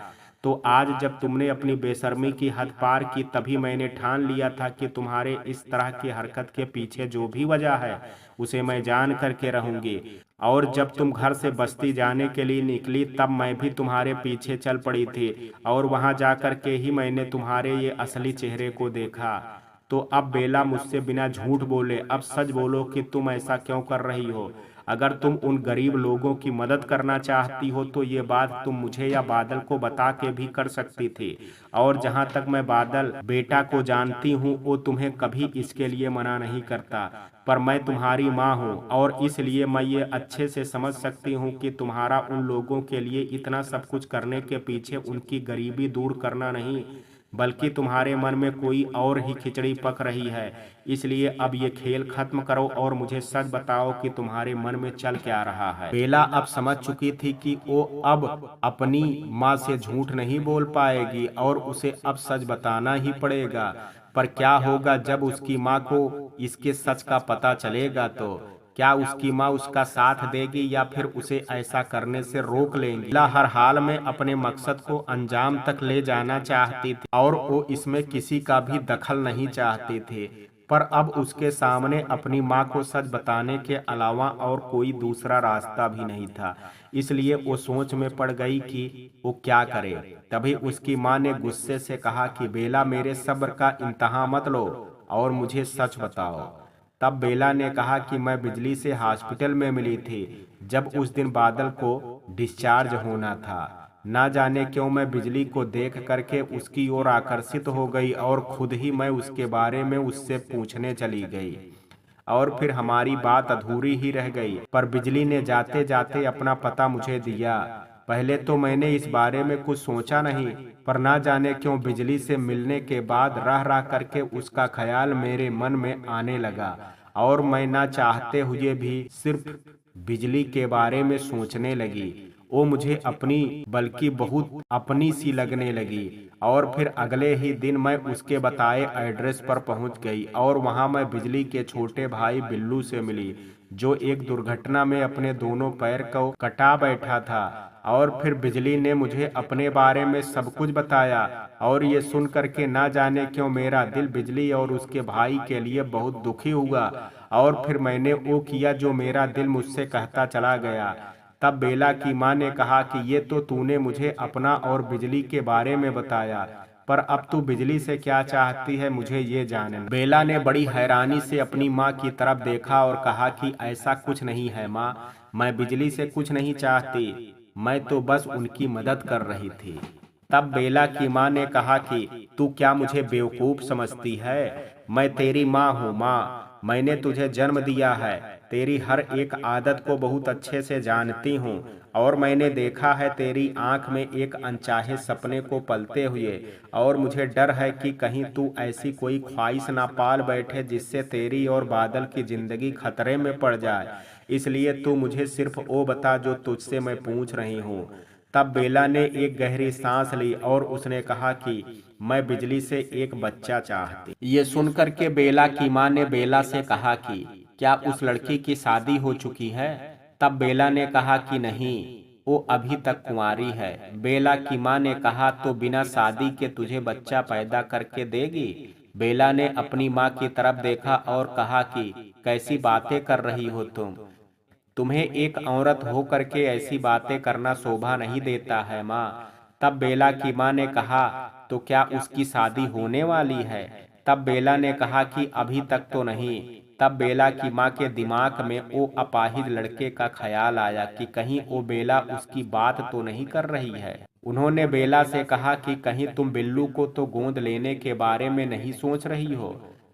तो आज जब तुमने अपनी बेशर्मी की हद पार की तभी मैंने ठान लिया था कि तुम्हारे इस तरह की हरकत के पीछे जो भी वजह है उसे मैं जान करके रहूंगी। और जब तुम घर से बस्ती जाने के लिए निकली तब मैं भी तुम्हारे पीछे चल पड़ी थी, और वहां जाकर के ही मैंने तुम्हारे ये असली चेहरे को देखा। तो अब बेला मुझसे बिना झूठ बोले अब सच बोलो कि तुम ऐसा क्यों कर रही हो। अगर तुम उन गरीब लोगों की मदद करना चाहती हो तो ये बात तुम मुझे या बादल को बता के भी कर सकती थी, और जहां तक मैं बादल बेटा को जानती हूँ वो तुम्हें कभी इसके लिए मना नहीं करता। पर मैं तुम्हारी माँ हूँ और इसलिए मैं ये अच्छे से समझ सकती हूँ कि तुम्हारा उन लोगों के लिए इतना सब कुछ करने के पीछे उनकी गरीबी दूर करना नहीं, बल्कि तुम्हारे मन में कोई और ही खिचड़ी पक रही है। इसलिए अब ये खेल खत्म करो और मुझे सच बताओ कि तुम्हारे मन में चल क्या रहा है। बेला अब समझ चुकी थी कि वो अब अपनी माँ से झूठ नहीं बोल पाएगी और उसे अब सच बताना ही पड़ेगा। पर क्या होगा जब उसकी माँ को इसके सच का पता चलेगा? तो क्या उसकी माँ उसका साथ देगी या फिर उसे ऐसा करने से रोक लेंगी? बेला हर हाल में अपने मकसद को अंजाम तक ले जाना चाहती थी और वो इसमें किसी का भी दखल नहीं चाहती थी। पर अब उसके सामने अपनी माँ को सच बताने के अलावा और कोई दूसरा रास्ता भी नहीं था, इसलिए वो सोच में पड़ गई कि वो क्या करे। तभी उसकी माँ ने गुस्से से कहा कि बेला, मेरे सब्र का इम्तहान मत लो और मुझे सच बताओ। तब बेला ने कहा कि मैं बिजली से हॉस्पिटल में मिली थी जब उस दिन बादल को डिस्चार्ज होना था। ना जाने क्यों मैं बिजली को देख करके उसकी ओर आकर्षित हो गई और खुद ही मैं उसके बारे में उससे पूछने चली गई, और फिर हमारी बात अधूरी ही रह गई। पर बिजली ने जाते जाते अपना पता मुझे दिया। पहले तो मैंने इस बारे में कुछ सोचा नहीं, पर ना जाने क्यों बिजली से मिलने के बाद रह रह करके उसका ख्याल मेरे मन में आने लगा, और मैं ना चाहते हुए भी सिर्फ बिजली के बारे में सोचने लगी। वो मुझे अपनी बल्कि बहुत अपनी सी लगने लगी। और फिर अगले ही दिन मैं उसके बताए एड्रेस पर पहुंच गई और वहां मैं बिजली के छोटे भाई बिल्लू से मिली, जो एक दुर्घटना में अपने दोनों पैर को कटा बैठा था। और फिर बिजली ने मुझे अपने बारे में सब कुछ बताया, और ये सुन करके ना जाने क्यों मेरा दिल बिजली और उसके भाई के लिए बहुत दुखी हुआ। और फिर मैंने वो किया जो मेरा दिल मुझसे कहता चला गया। तब बेला की माँ ने कहा कि ये तो तूने मुझे अपना और बिजली के बारे में बताया, पर अब तू बिजली से क्या चाहती है मुझे ये जानना। बेला ने बड़ी हैरानी से अपनी माँ की तरफ देखा और कहा कि ऐसा कुछ नहीं है माँ, मैं बिजली से कुछ नहीं चाहती, मैं तो बस उनकी मदद कर रही थी। तब बेला की माँ ने कहा कि तू क्या मुझे बेवकूफ समझती है? मैं तेरी माँ हूँ माँ, मैंने तुझे जन्म दिया है, तेरी हर एक आदत को बहुत अच्छे से जानती हूँ, और मैंने देखा है तेरी आंख में एक अनचाहे सपने को पलते हुए। और मुझे डर है कि कहीं तू ऐसी कोई ख्वाहिश ना पाल बैठे जिससे तेरी और बादल की जिंदगी खतरे में पड़ जाए। इसलिए तू मुझे सिर्फ वो बता जो तुझसे मैं पूछ रही हूँ। तब बेला ने एक गहरी सांस ली और उसने कहा कि मैं बिजली से एक बच्चा चाहती। ये सुनकर के बेला की माँ ने बेला से कहा कि क्या उस लड़की की शादी हो चुकी है? तब बेला ने कहा कि नहीं, वो अभी तक कुंवारी है। बेला की माँ ने कहा तो बिना शादी के तुझे बच्चा पैदा करके देगी? बेला ने अपनी माँ की तरफ देखा और कहा कि कैसी बातें कर रही हो तुम? तुम्हें एक औरत हो करके ऐसी बातें करना शोभा नहीं देता है माँ। तब बेला की माँ ने कहा तो क्या उसकी शादी होने वाली है? तब बेला ने कहा कि अभी तक तो नहीं। तब बेला की माँ के दिमाग में वो अपाहिज लड़के का ख्याल आया कि कहीं वो बेला उसकी बात तो नहीं कर रही है। उन्होंने बेला से कहा कि कहीं तुम बिल्लू को तो गोद लेने के बारे में नहीं सोच रही हो?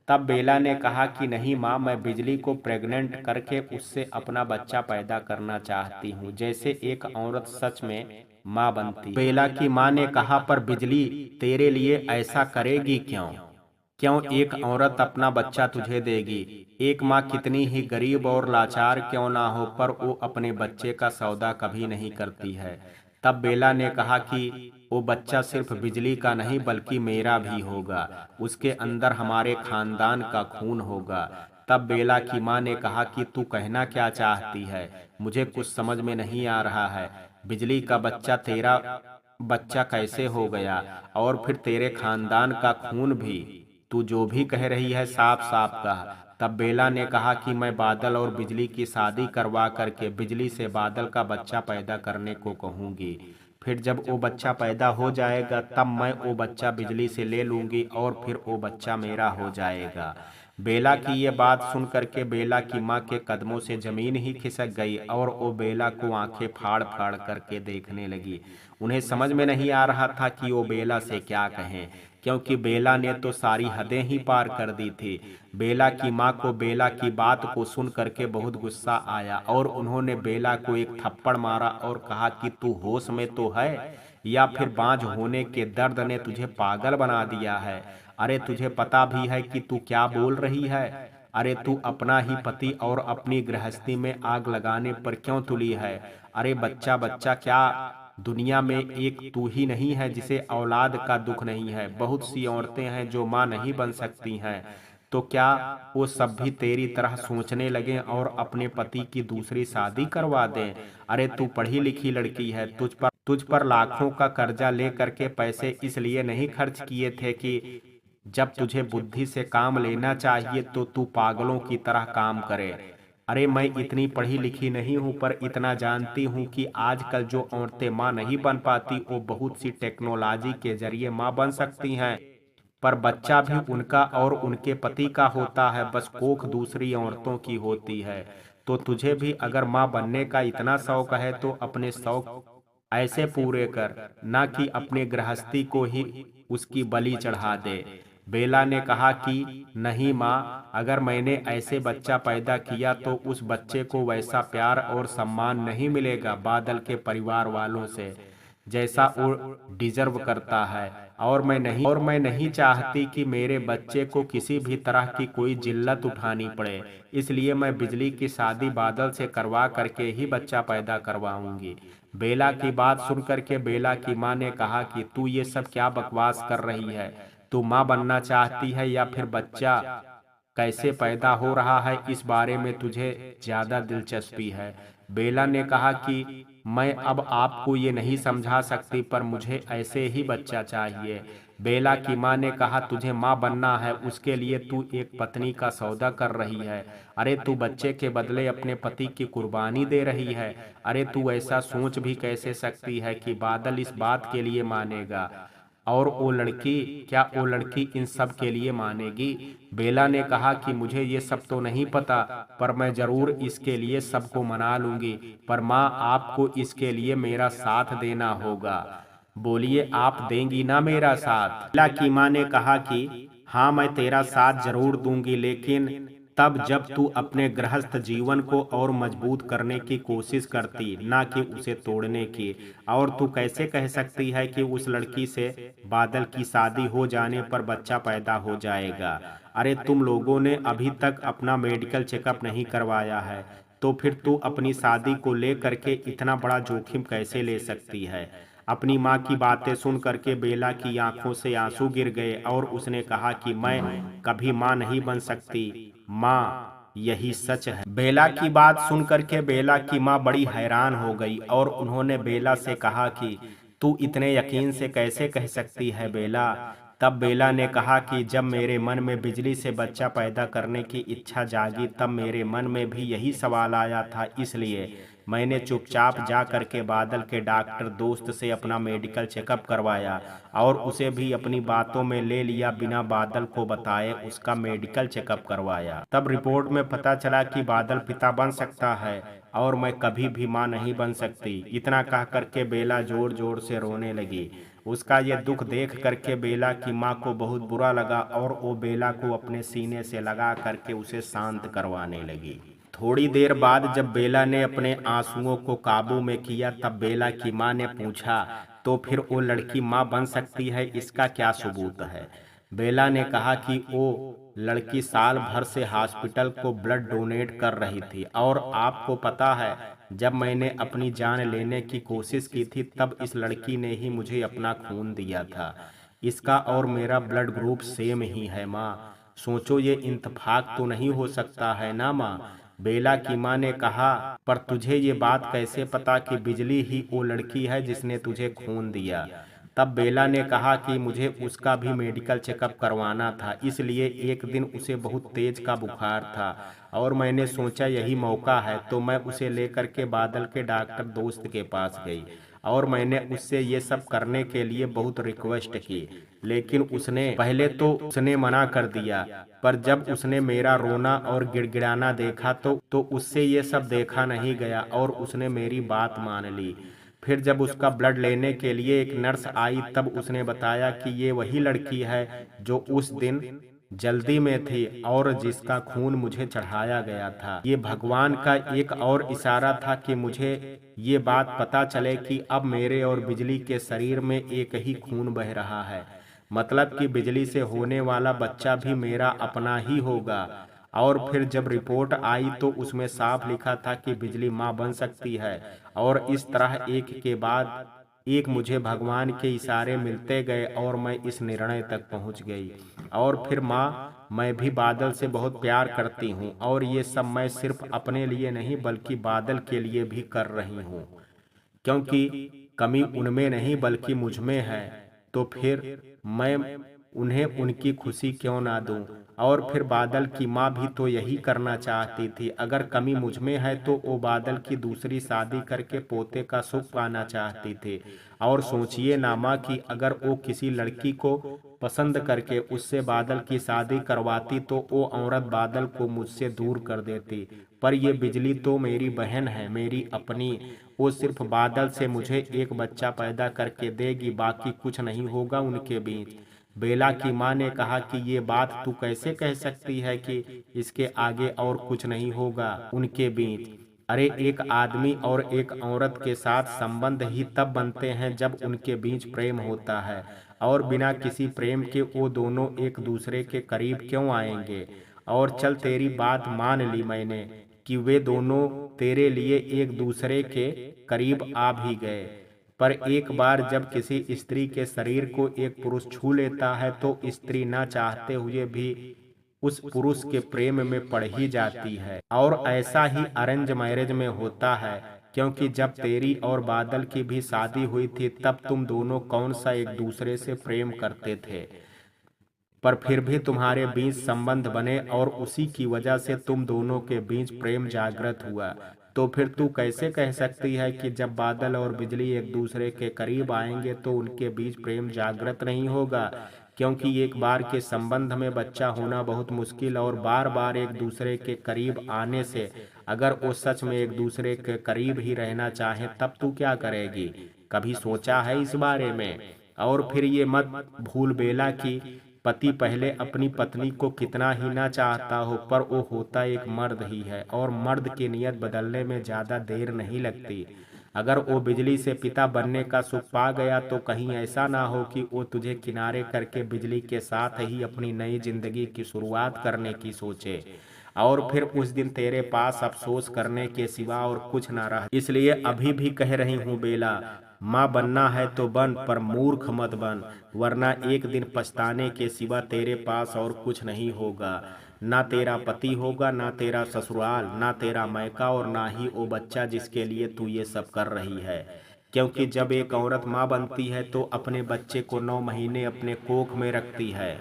तब बेला ने कहा कि नहीं माँ, मैं बिजली को प्रेग्नेंट करके उससे अपना बच्चा पैदा करना चाहती हूँ, जैसे एक औरत सच में माँ बनती। बेला की माँ ने कहा पर बिजली तेरे लिए ऐसा करेगी क्यों? क्यों एक औरत अपना बच्चा तुझे देगी? एक माँ कितनी ही गरीब और लाचार क्यों ना हो, पर वो अपने बच्चे का सौदा कभी नहीं करती है। तब बेला ने कहा कि वो बच्चा सिर्फ बिजली का नहीं बल्कि मेरा भी होगा, उसके अंदर हमारे खानदान का खून होगा। तब बेला की माँ ने कहा कि तू कहना क्या चाहती है, मुझे कुछ समझ में नहीं आ रहा है। बिजली का बच्चा तेरा बच्चा कैसे हो गया? और फिर तेरे खानदान का खून भी? तू जो भी कह रही है साफ साफ कहा। तब बेला ने कहा कि मैं बादल और बिजली की शादी करवा करके बिजली से बादल का बच्चा पैदा करने को कहूंगी। फिर जब वो बच्चा पैदा हो जाएगा तब मैं वो बच्चा बिजली से ले लूंगी और फिर वो बच्चा मेरा हो जाएगा। बेला की ये बात सुन करके बेला की माँ के कदमों से जमीन ही खिसक गई और वो बेला को आंखें फाड़ फाड़ करके देखने लगी। उन्हें समझ में नहीं आ रहा था कि वो बेला से क्या कहें, क्योंकि बेला ने तो सारी हदें ही पार कर दी थी। बेला की माँ को बेला की बात को सुन करके बहुत गुस्सा आया और उन्होंने बेला को एक थप्पड़ मारा और कहा कि तू होश में तो है या फिर बांझ होने के दर्द ने तुझे पागल बना दिया है? अरे तुझे पता भी है कि तू क्या बोल रही है? अरे तू अपना ही पति और अपनी गृहस्थी में आग लगाने पर क्यों तुली है? अरे बच्चा बच्चा क्या दुनिया में एक तू ही नहीं है जिसे औलाद का दुख नहीं है? बहुत सी औरतें हैं जो माँ नहीं बन सकती हैं, तो क्या वो सब भी तेरी तरह सोचने लगे और अपने पति की दूसरी शादी करवा दें? अरे तू पढ़ी लिखी लड़की है, तुझ पर लाखों का कर्जा ले करके पैसे इसलिए नहीं खर्च किए थे कि जब तुझे बुद्धि से काम लेना चाहिए तो तू पागलों की तरह काम करे। अरे मैं इतनी पढ़ी लिखी नहीं हूँ, पर इतना जानती हूँ कि आजकल जो औरतें माँ नहीं बन पाती वो बहुत सी टेक्नोलॉजी के जरिए माँ बन सकती हैं, पर बच्चा भी उनका और उनके पति का होता है, बस कोख दूसरी औरतों की होती है। तो तुझे भी अगर माँ बनने का इतना शौक है तो अपने शौक ऐसे पूरे कर, ना कि अपने गृहस्थी को ही उसकी बलि चढ़ा दे। बेला ने कहा कि नहीं माँ, अगर मैंने ऐसे बच्चा पैदा किया तो उस बच्चे को वैसा प्यार और सम्मान नहीं मिलेगा बादल के परिवार वालों से जैसा वो डिजर्व करता है। और मैं नहीं चाहती कि मेरे बच्चे को किसी भी तरह की कोई जिल्लत उठानी पड़े, इसलिए मैं बिजली की शादी बादल से करवा करके ही बच्चा पैदा करवाऊंगी। बेला की बात सुनकर के बेला की माँ ने कहा कि तू ये सब क्या बकवास कर रही है। तू माँ बनना चाहती है या फिर बच्चा कैसे पैदा हो रहा है इस बारे में तुझे ज्यादा दिलचस्पी है। बेला ने कहा कि मैं अब आपको ये नहीं समझा सकती, पर मुझे ऐसे ही बच्चा चाहिए। बेला की माँ ने कहा तुझे माँ बनना है, उसके लिए तू एक पत्नी का सौदा कर रही है। अरे तू बच्चे के बदले अपने पति की कुर्बानी दे रही है। अरे तू ऐसा सोच भी कैसे सकती है कि बादल इस बात के लिए मानेगा, और वो लड़की, क्या वो लड़की इन सब के लिए मानेगी। बेला ने कहा कि मुझे ये सब तो नहीं पता, पर मैं जरूर इसके लिए सबको मना लूंगी। पर माँ आपको इसके लिए मेरा साथ देना होगा। बोलिए, आप देंगी ना मेरा साथ। बेला की माँ ने कहा कि हाँ, मैं तेरा साथ जरूर दूंगी, लेकिन तब जब तू अपने गृहस्थ जीवन को और मजबूत करने की कोशिश करती, ना कि उसे तोड़ने की। और तू कैसे कह सकती है कि उस लड़की से बादल की शादी हो जाने पर बच्चा पैदा हो जाएगा। अरे तुम लोगों ने अभी तक अपना मेडिकल चेकअप नहीं करवाया है, तो फिर तू अपनी शादी को लेकर के इतना बड़ा जोखिम कैसे ले सकती है। अपनी माँ की बातें सुन करके बेला की आंखों से आंसू गिर गए और उसने कहा कि मैं कभी माँ नहीं बन सकती। माँ, यही सच है। बेला की बात सुन करके बेला की माँ बड़ी हैरान हो गई और उन्होंने बेला से कहा कि तू इतने यकीन से कैसे कह सकती है बेला। तब बेला ने कहा कि जब मेरे मन में बिजली से बच्चा पैदा करने की इच्छा जागी, तब मेरे मन में भी यही सवाल आया था। इसलिए मैंने चुपचाप जा करके बादल के डॉक्टर दोस्त से अपना मेडिकल चेकअप करवाया और उसे भी अपनी बातों में ले लिया, बिना बादल को बताए उसका मेडिकल चेकअप करवाया। तब रिपोर्ट में पता चला कि बादल पिता बन सकता है और मैं कभी भी माँ नहीं बन सकती। इतना कह करके बेला जोर जोर से रोने लगी। उसका ये दुख देख करके बेला की माँ को बहुत बुरा लगा और वो बेला को अपने सीने से लगा करके उसे शांत करवाने लगी। थोड़ी देर बाद जब बेला ने अपने आंसुओं को काबू में किया, तब बेला की माँ ने पूछा, तो फिर वो लड़की माँ बन सकती है, इसका क्या सबूत है। बेला ने कहा कि वो लड़की साल भर से हॉस्पिटल को ब्लड डोनेट कर रही थी, और आपको पता है जब मैंने अपनी जान लेने की कोशिश की थी, तब इस लड़की ने ही मुझे अपना खून दिया था। इसका और मेरा ब्लड ग्रुप सेम ही है माँ। सोचो, ये इत्तेफाक तो नहीं हो सकता है ना माँ। बेला की माँ ने कहा, पर तुझे ये बात कैसे पता कि बिजली ही वो लड़की है जिसने तुझे खून दिया। तब बेला ने कहा कि मुझे उसका भी मेडिकल चेकअप करवाना था, इसलिए एक दिन उसे बहुत तेज का बुखार था और मैंने सोचा यही मौका है, तो मैं उसे लेकर के बादल के डॉक्टर दोस्त के पास गई और मैंने उससे ये सब करने के लिए बहुत रिक्वेस्ट की, लेकिन उसने पहले तो उसने मना कर दिया, पर जब उसने मेरा रोना और गिड़गिड़ाना देखा तो उससे ये सब देखा नहीं गया और उसने मेरी बात मान ली। फिर जब उसका ब्लड लेने के लिए एक नर्स आई, तब उसने बताया कि ये वही लड़की है जो उस दिन जल्दी में थी और जिसका खून मुझे चढ़ाया गया था। ये भगवान का एक और इशारा था कि मुझे ये बात पता चले कि अब मेरे और बिजली के शरीर में एक ही खून बह रहा है। मतलब कि बिजली से होने वाला बच्चा भी मेरा अपना ही होगा। और फिर जब रिपोर्ट आई तो उसमें साफ लिखा था कि बिजली माँ बन सकती है। और इस तरह एक के बाद एक मुझे भगवान के इशारे मिलते गए और मैं इस निर्णय तक पहुंच गई। और फिर माँ, मैं भी बादल से बहुत प्यार करती हूँ और ये सब मैं सिर्फ अपने लिए नहीं बल्कि बादल के लिए भी कर रही हूँ, क्योंकि कमी उनमें नहीं बल्कि मुझ में है। तो फिर मैं उन्हें उनकी खुशी क्यों ना दूं। और फिर बादल की माँ भी तो यही करना चाहती थी। अगर कमी मुझ में है तो वो बादल की दूसरी शादी करके पोते का सुख पाना चाहती थी। और सोचिए ना माँ कि अगर वो किसी लड़की को पसंद करके उससे बादल की शादी करवाती तो वो औरत बादल को मुझसे दूर कर देती। पर ये बिजली तो मेरी बहन है, मेरी अपनी। वो सिर्फ बादल से मुझे एक बच्चा पैदा करके देगी, बाकी कुछ नहीं होगा उनके बीच। बेला की माँ ने कहा कि ये बात तू कैसे कह सकती है कि इसके आगे और कुछ नहीं होगा उनके बीच। अरे एक आदमी और एक औरत के साथ संबंध ही तब बनते हैं जब उनके बीच प्रेम होता है, और बिना किसी प्रेम के वो दोनों एक दूसरे के करीब क्यों आएंगे। और चल, तेरी बात मान ली मैंने, कि वे दोनों तेरे लिए एक दूसरे के करीब आ भी गए। पर एक बार जब किसी स्त्री के शरीर को एक पुरुष छू लेता है तो स्त्री न चाहते हुए भी उस पुरुष के प्रेम में पड़ ही जाती है। और ऐसा ही अरेंज मैरिज में होता है, क्योंकि जब तेरी और बादल की भी शादी हुई थी तब तुम दोनों कौन सा एक दूसरे से प्रेम करते थे, पर फिर भी तुम्हारे बीच संबंध बने और उसी की वजह से तुम दोनों के बीच प्रेम जागृत हुआ। तो फिर तू कैसे कह सकती है कि जब बादल और बिजली एक दूसरे के करीब आएंगे तो उनके बीच प्रेम जागृत नहीं होगा? क्योंकि एक बार के संबंध में बच्चा होना बहुत मुश्किल, और बार बार एक दूसरे के करीब आने से अगर वो सच में एक दूसरे के करीब ही रहना चाहे तब तू क्या करेगी? कभी सोचा है इस बारे में? और फिर ये मत भूल बेला कि पति पहले अपनी पत्नी को कितना ही ना चाहता हो, पर वो होता एक मर्द ही है, और मर्द की नीयत बदलने में ज्यादा देर नहीं लगती। अगर वो बिजली से पिता बनने का सुख पा गया तो कहीं ऐसा ना हो कि वो तुझे किनारे करके बिजली के साथ ही अपनी नई जिंदगी की शुरुआत करने की सोचे, और फिर उस दिन तेरे पास अफसोस करने के सिवा और कुछ ना रहा। इसलिए अभी भी कह रही हूँ बेला, माँ बनना है तो बन, पर मूर्ख मत बन, वरना एक दिन पछताने के सिवा तेरे पास और कुछ नहीं होगा। ना तेरा पति होगा, ना तेरा ससुराल, ना तेरा मायका, और ना ही वो बच्चा जिसके लिए तू ये सब कर रही है। क्योंकि जब एक औरत माँ बनती है तो अपने बच्चे को 9 महीने अपने कोख में रखती है,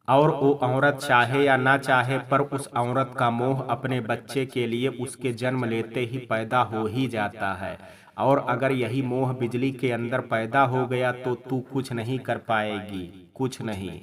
और वो औरत चाहे या ना चाहे पर उस औरत का मोह अपने बच्चे के लिए उसके जन्म लेते ही पैदा हो ही जाता है। और अगर यही मोह बिजली के अंदर पैदा हो गया तो तू कुछ नहीं कर पाएगी, कुछ नहीं।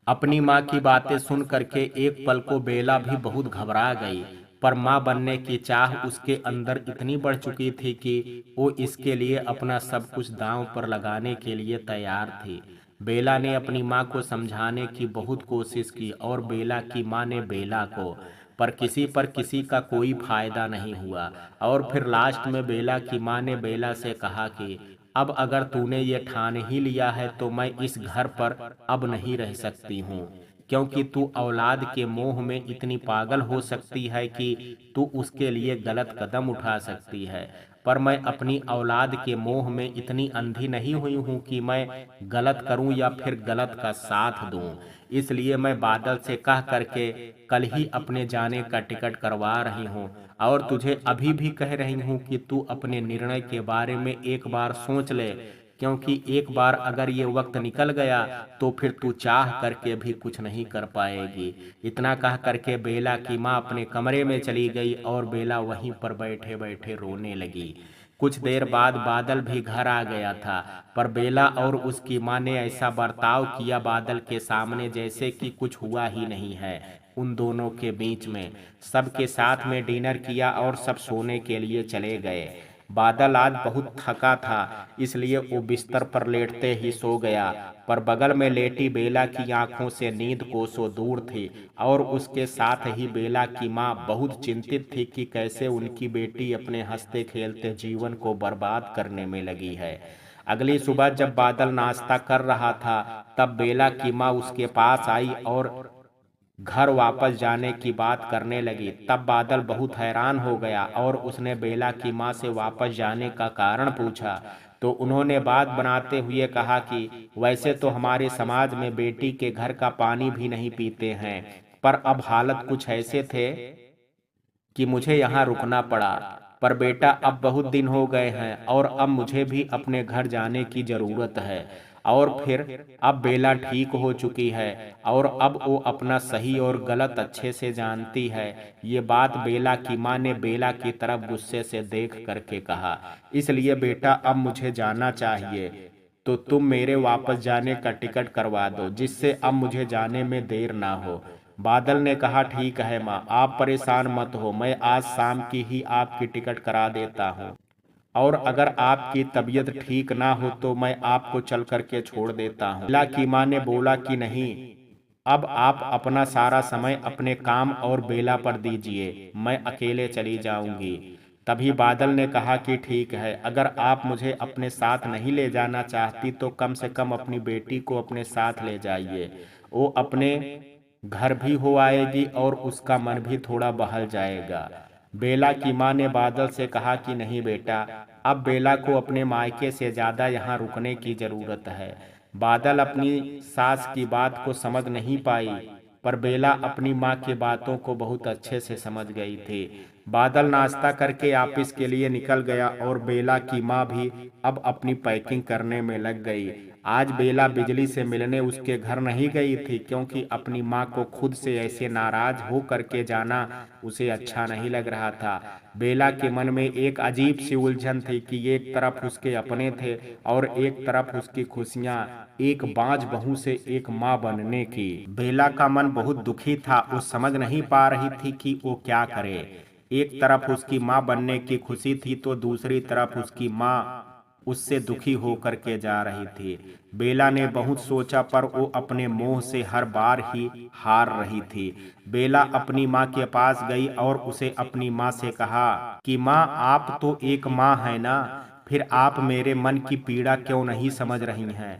अपनी माँ की बातें सुन करके एक पल को बेला भी बहुत घबरा गई, पर माँ बनने की चाह उसके अंदर इतनी बढ़ चुकी थी कि वो इसके लिए अपना सब कुछ दांव पर लगाने के लिए तैयार थी। बेला ने अपनी माँ को समझाने की बहुत कोशिश की, और बेला की माँ ने बेला को, पर किसी का कोई फायदा नहीं हुआ। और फिर लास्ट में बेला की माँ ने बेला से कहा कि अब अगर तूने ये ठान ही लिया है तो मैं इस घर पर अब नहीं रह सकती हूँ, क्योंकि तू औलाद के मोह में इतनी पागल हो सकती है कि तू उसके लिए गलत कदम उठा सकती है, पर मैं अपनी औलाद के मोह में इतनी अंधी नहीं हुई हूँ कि मैं गलत करूँ या फिर गलत का साथ दूँ। इसलिए मैं बादल से कह करके कल ही अपने जाने का टिकट करवा रही हूँ, और तुझे अभी भी कह रही हूँ कि तू अपने निर्णय के बारे में एक बार सोच ले, क्योंकि एक बार अगर ये वक्त निकल गया तो फिर तू चाह करके भी कुछ नहीं कर पाएगी। इतना कह करके बेला की माँ अपने कमरे में चली गई, और बेला वहीं पर बैठे बैठे रोने लगी। कुछ देर बाद बादल भी घर आ गया था, पर बेला और उसकी माँ ने ऐसा बर्ताव किया बादल के सामने जैसे कि कुछ हुआ ही नहीं है उन दोनों के बीच में। सबके साथ में डिनर किया और सब सोने के लिए चले गए। बादल आज बहुत थका था, इसलिए वो बिस्तर पर लेटते ही सो गया, पर बगल में लेटी बेला की आंखों से नींद कोसों दूर थी, और उसके साथ ही बेला की माँ बहुत चिंतित थी कि कैसे उनकी बेटी अपने हंसते खेलते जीवन को बर्बाद करने में लगी है। अगली सुबह जब बादल नाश्ता कर रहा था तब बेला की माँ उसके पास आई और घर वापस जाने की बात करने लगी। तब बादल बहुत हैरान हो गया और उसने बेला की माँ से वापस जाने का कारण पूछा, तो उन्होंने बात बनाते हुए कहा कि वैसे तो हमारे समाज में बेटी के घर का पानी भी नहीं पीते हैं, पर अब हालत कुछ ऐसे थे कि मुझे यहाँ रुकना पड़ा। पर बेटा अब बहुत दिन हो गए हैं और अब मुझे भी अपने घर जाने की जरूरत है। और फिर अब बेला ठीक हो चुकी है और अब वो अपना सही और गलत अच्छे से जानती है। ये बात बेला की माँ ने बेला की तरफ गुस्से से देख करके कहा, इसलिए बेटा अब मुझे जाना चाहिए, तो तुम मेरे वापस जाने का टिकट करवा दो जिससे अब मुझे जाने में देर ना हो। बादल ने कहा, ठीक है माँ, आप परेशान मत हो, मैं आज शाम की ही आपकी टिकट करा देता हूँ, और अगर आपकी तबीयत ठीक ना हो तो मैं आपको चल करके छोड़ देता हूँ। बेला की माँ ने बोला कि नहीं, अब आप अपना सारा समय अपने काम और बेला पर दीजिए, मैं अकेले चली जाऊंगी। तभी बादल ने कहा कि ठीक है, अगर आप मुझे अपने साथ नहीं ले जाना चाहती तो कम से कम अपनी बेटी को अपने साथ ले जाइए, वो अपने घर भी हो आएगी और उसका मन भी थोड़ा बहल जाएगा। बेला की माँ ने बादल से कहा कि नहीं बेटा, अब बेला को अपने मायके से ज्यादा यहाँ रुकने की जरूरत है। बादल अपनी सास की बात को समझ नहीं पाई, पर बेला अपनी माँ की बातों को बहुत अच्छे से समझ गई थी। बादल नाश्ता करके ऑफिस के लिए निकल गया और बेला की माँ भी अब अपनी पैकिंग करने में लग गई। आज बेला बिजली से मिलने उसके घर नहीं गई थी, क्योंकि अपनी माँ को खुद से ऐसे नाराज हो करके जाना उसे अच्छा नहीं लग रहा था। बेला के मन में एक अजीब सी उलझन थी कि एक तरफ उसके अपने थे और एक तरफ उसकी खुशियां एक बांझ बहू से एक माँ बनने की। बेला का मन बहुत दुखी था, वो समझ नहीं पा रही थी कि वो क्या करे। एक तरफ उसकी माँ बनने की खुशी थी तो दूसरी तरफ उसकी माँ उससे दुखी होकर के जा रही थी। बेला ने बहुत सोचा, पर वो अपने मोह से हर बार ही हार रही थी। बेला अपनी माँ के पास गई और उसे अपनी माँ से कहा कि माँ, आप तो एक माँ है ना, फिर आप मेरे मन की पीड़ा क्यों नहीं समझ रही हैं?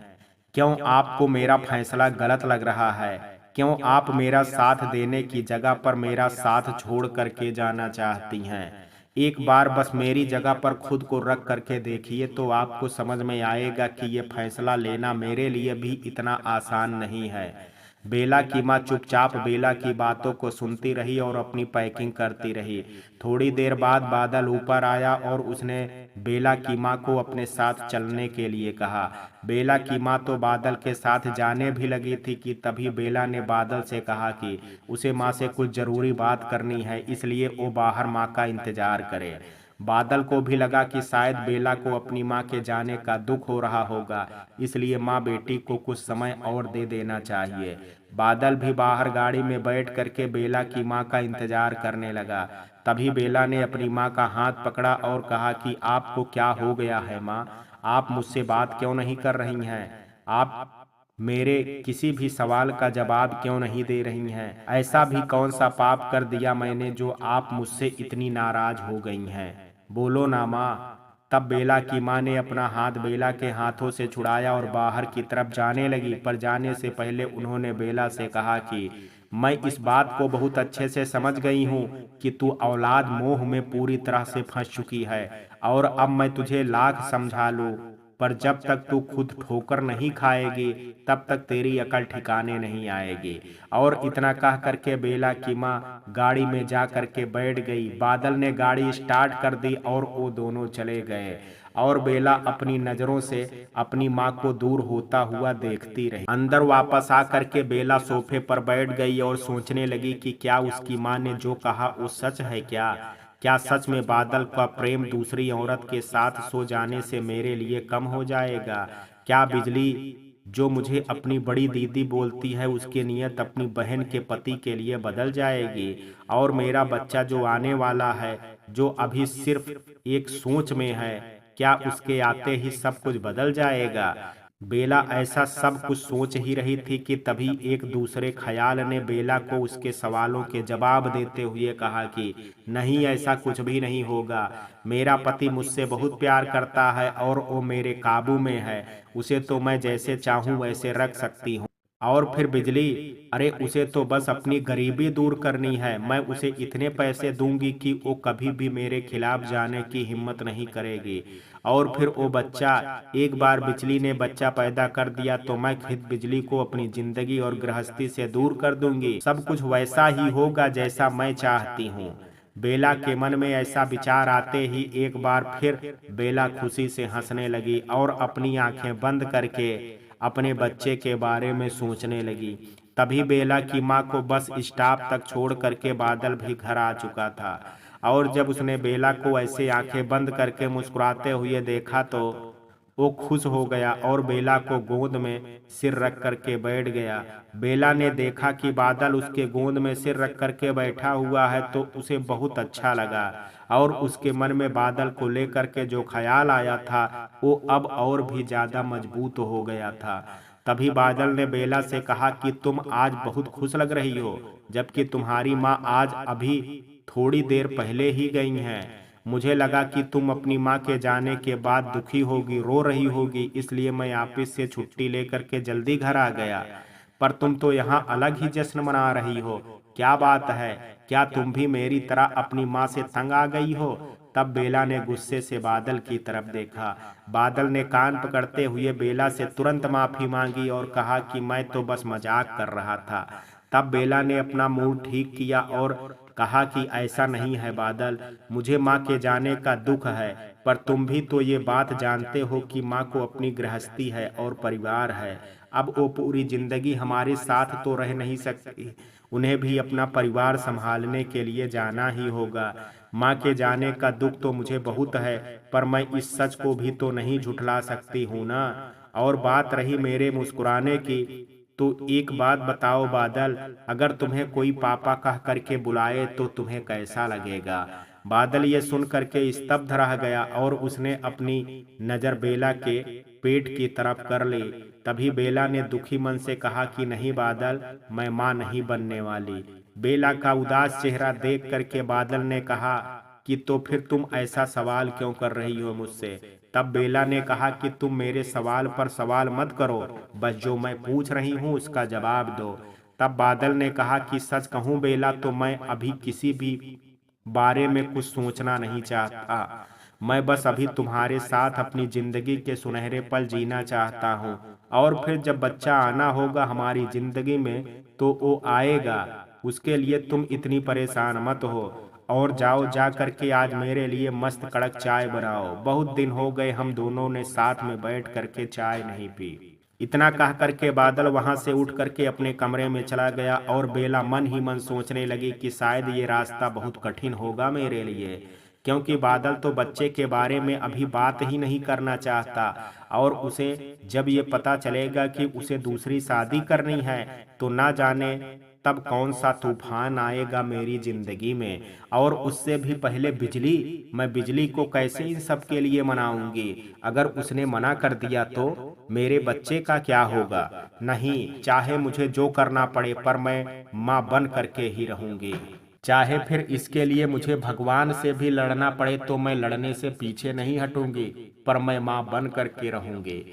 क्यों आपको मेरा फैसला गलत लग रहा है? क्यों आप मेरा साथ देने की जगह पर मेरा साथ छोड़ करके जाना चाहती हैं? एक बार बस मेरी जगह पर खुद को रख करके देखिए तो आपको समझ में आएगा कि ये फैसला लेना मेरे लिए भी इतना आसान नहीं है। बेला की माँ चुपचाप बेला की बातों को सुनती रही और अपनी पैकिंग करती रही। थोड़ी देर बाद बादल ऊपर आया और उसने बेला की माँ को अपने साथ चलने के लिए कहा। बेला की माँ तो बादल के साथ जाने भी लगी थी कि तभी बेला ने बादल से कहा कि उसे माँ से कुछ जरूरी बात करनी है, इसलिए वो बाहर माँ का इंतजार करे। बादल को भी लगा कि शायद बेला को अपनी माँ के जाने का दुख हो रहा होगा, इसलिए माँ बेटी को कुछ समय और दे देना चाहिए। बादल भी बाहर गाड़ी में बैठ करके बेला की माँ का इंतजार करने लगा। तभी बेला ने अपनी माँ का हाथ पकड़ा और कहा कि आपको क्या हो गया है माँ? आप मुझसे बात क्यों नहीं कर रही हैं? आप मेरे किसी भी सवाल का जवाब क्यों नहीं दे रही हैं? ऐसा भी कौन सा पाप कर दिया मैंने जो आप मुझसे इतनी नाराज हो गई हैं? बोलो ना माँ। तब बेला की माँ ने अपना हाथ बेला के हाथों से छुड़ाया और बाहर की तरफ जाने लगी, पर जाने से पहले उन्होंने बेला से कहा कि मैं इस बात को बहुत अच्छे से समझ गई हूँ कि तू औलाद मोह में पूरी तरह से फंस चुकी है, और अब मैं तुझे लाख समझा लूँ, पर जब तक तू खुद ठोकर नहीं खाएगी तब तक तेरी अकल ठिकाने नहीं आएगी। और इतना कह करके बेला की माँ गाड़ी में जा करके बैठ गई। बादल ने गाड़ी स्टार्ट कर दी और वो दोनों चले गए और बेला अपनी नजरों से अपनी माँ को दूर होता हुआ देखती रही। अंदर वापस आ करके बेला सोफे पर बैठ गई और सोचने लगी कि क्या उसकी माँ ने जो कहा वो सच है क्या? क्या सच में बादल का प्रेम दूसरी औरत के साथ सो जाने से मेरे लिए कम हो जाएगा? क्या बिजली जो मुझे अपनी बड़ी दीदी बोलती है उसकी नीयत अपनी बहन के पति के लिए बदल जाएगी? और मेरा बच्चा जो आने वाला है, जो अभी सिर्फ एक सोच में है, क्या उसके आते ही सब कुछ बदल जाएगा? बेला ऐसा सब कुछ सोच ही रही थी कि तभी एक दूसरे ख्याल ने बेला को उसके सवालों के जवाब देते हुए कहा कि नहीं, ऐसा कुछ भी नहीं होगा। मेरा पति मुझसे बहुत प्यार करता है और वो मेरे काबू में है। उसे तो मैं जैसे चाहूं वैसे रख सकती हूँ। और फिर बिजली, अरे उसे तो बस अपनी गरीबी दूर करनी है। मैं उसे इतने पैसे दूंगी कि वो कभी भी मेरे खिलाफ जाने की हिम्मत नहीं करेगी। और फिर वो बच्चा, एक बार बिजली ने बच्चा पैदा कर दिया तो मैं खुद बिजली को अपनी जिंदगी और गृहस्थी से दूर कर दूंगी। सब कुछ वैसा ही होगा जैसा मैं चाहती हूँ। बेला के मन में ऐसा विचार आते ही एक बार फिर बेला खुशी से हंसने लगी और अपनी आंखें बंद करके अपने बच्चे के बारे में सोचने लगी। तभी बेला की माँ को बस स्टॉप तक छोड़ करके बादल भी घर आ चुका था। और जब उसने बेला को ऐसे आंखें बंद करके मुस्कुराते हुए देखा तो वो खुश हो गया और बेला को गोद में सिर रख करके बैठ गया। बेला ने देखा कि बादल उसके गोद में सिर रख करके बैठा हुआ है तो उसे बहुत अच्छा लगा, और उसके मन में बादल को लेकर के जो ख्याल आया था वो अब और भी ज्यादा मजबूत हो गया था। तभी बादल ने बेला से कहा कि तुम आज बहुत खुश लग रही हो, जबकि तुम्हारी माँ आज अभी थोड़ी देर पहले ही गई हैं। मुझे लगा कि तुम अपनी माँ के जाने के बाद दुखी होगी, रो रही होगी, इसलिए मैं ऑफिस से छुट्टी लेकर के जल्दी घर आ गया। पर तुम तो यहाँ अलग ही जश्न मना रही हो। क्या बात है, क्या तुम भी मेरी तरह अपनी माँ से तंग आ गई हो? तब बेला ने गुस्से से बादल की तरफ देखा। बादल ने कान पकड़ते हुए बेला से तुरंत माफी मांगी और कहा कि मैं तो बस मजाक कर रहा था। तब बेला ने अपना मूड ठीक किया और कहा कि ऐसा नहीं है बादल, मुझे माँ के जाने का दुख है, पर तुम भी तो ये बात जानते हो कि माँ को अपनी गृहस्थी है और परिवार है। अब वो पूरी जिंदगी हमारे साथ तो रह नहीं सकती, उन्हें भी अपना परिवार संभालने के लिए जाना ही होगा। माँ के जाने का दुख तो मुझे बहुत है, पर मैं इस सच को भी तो नहीं झुठला सकती हूँ ना। और बात रही मेरे मुस्कुराने की, तो एक बात बताओ बादल, अगर तुम्हें कोई पापा कह करके बुलाए तो तुम्हें कैसा लगेगा? बादल ये सुन करके स्तब्ध रह गया और उसने अपनी नजर बेला के पेट की तरफ कर ली। तभी बेला ने दुखी मन से कहा कि नहीं बादल, मैं माँ नहीं बनने वाली। बेला का उदास चेहरा देख करके बादल ने कहा कि तो फिर तुम ऐसा सवाल क्यों कर रही हो मुझसे? तब बेला ने कहा कि तुम मेरे सवाल पर सवाल मत करो, बस जो मैं पूछ रही हूँ उसका जवाब दो। तब बादल ने कहा कि सच कहूँ बेला, तो मैं अभी किसी भी बारे में कुछ सोचना नहीं चाहता। मैं बस अभी तुम्हारे साथ अपनी जिंदगी के सुनहरे पल जीना चाहता हूँ, और फिर जब बच्चा आना होगा हमारी जिंदगी में तो वो आएगा। उसके लिए तुम इतनी परेशान मत हो। और जाओ, जा करके आज मेरे लिए मस्त कड़क चाय बनाओ, बहुत दिन हो गए हम दोनों ने साथ में बैठ करके चाय नहीं पी। इतना कह करके बादल वहां से उठ करके अपने कमरे में चला गया और बेला मन ही मन सोचने लगी कि शायद ये रास्ता बहुत कठिन होगा मेरे लिए, क्योंकि बादल तो बच्चे के बारे में अभी बात ही नहीं करना चाहता। और उसे जब ये पता चलेगा कि उसे दूसरी शादी करनी है तो ना जाने तब कौन सा तूफान आएगा मेरी जिंदगी में। और उससे भी पहले बिजली, मैं बिजली को कैसे इन सब के लिए मनाऊंगी? अगर उसने मना कर दिया तो मेरे बच्चे का क्या होगा? नहीं, चाहे मुझे जो करना पड़े, पर मैं माँ बन करके ही रहूंगी। चाहे फिर इसके लिए मुझे भगवान से भी लड़ना पड़े तो मैं लड़ने से पीछे नहीं हटूंगी, पर मैं माँ बन करके रहूंगी।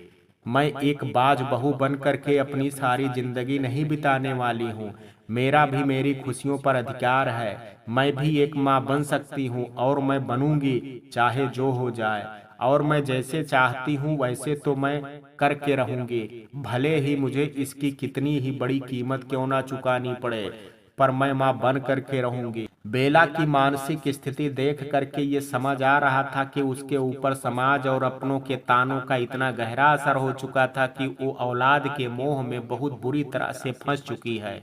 मैं एक बाज बहू बन करके अपनी सारी जिंदगी नहीं बिताने वाली हूँ। मेरा भी मेरी खुशियों पर अधिकार है। मैं भी एक माँ बन सकती हूँ और मैं बनूंगी, चाहे जो हो जाए। और मैं जैसे चाहती हूँ वैसे तो मैं करके रहूंगी, भले ही मुझे इसकी कितनी ही बड़ी कीमत क्यों ना चुकानी पड़े, पर मैं माँ बन करके रहूंगी। बेला की मानसिक स्थिति देख करके ये समझ आ रहा था कि उसके ऊपर समाज और अपनों के तानों का इतना गहरा असर हो चुका था कि वो औलाद के मोह में बहुत बुरी तरह से फंस चुकी है।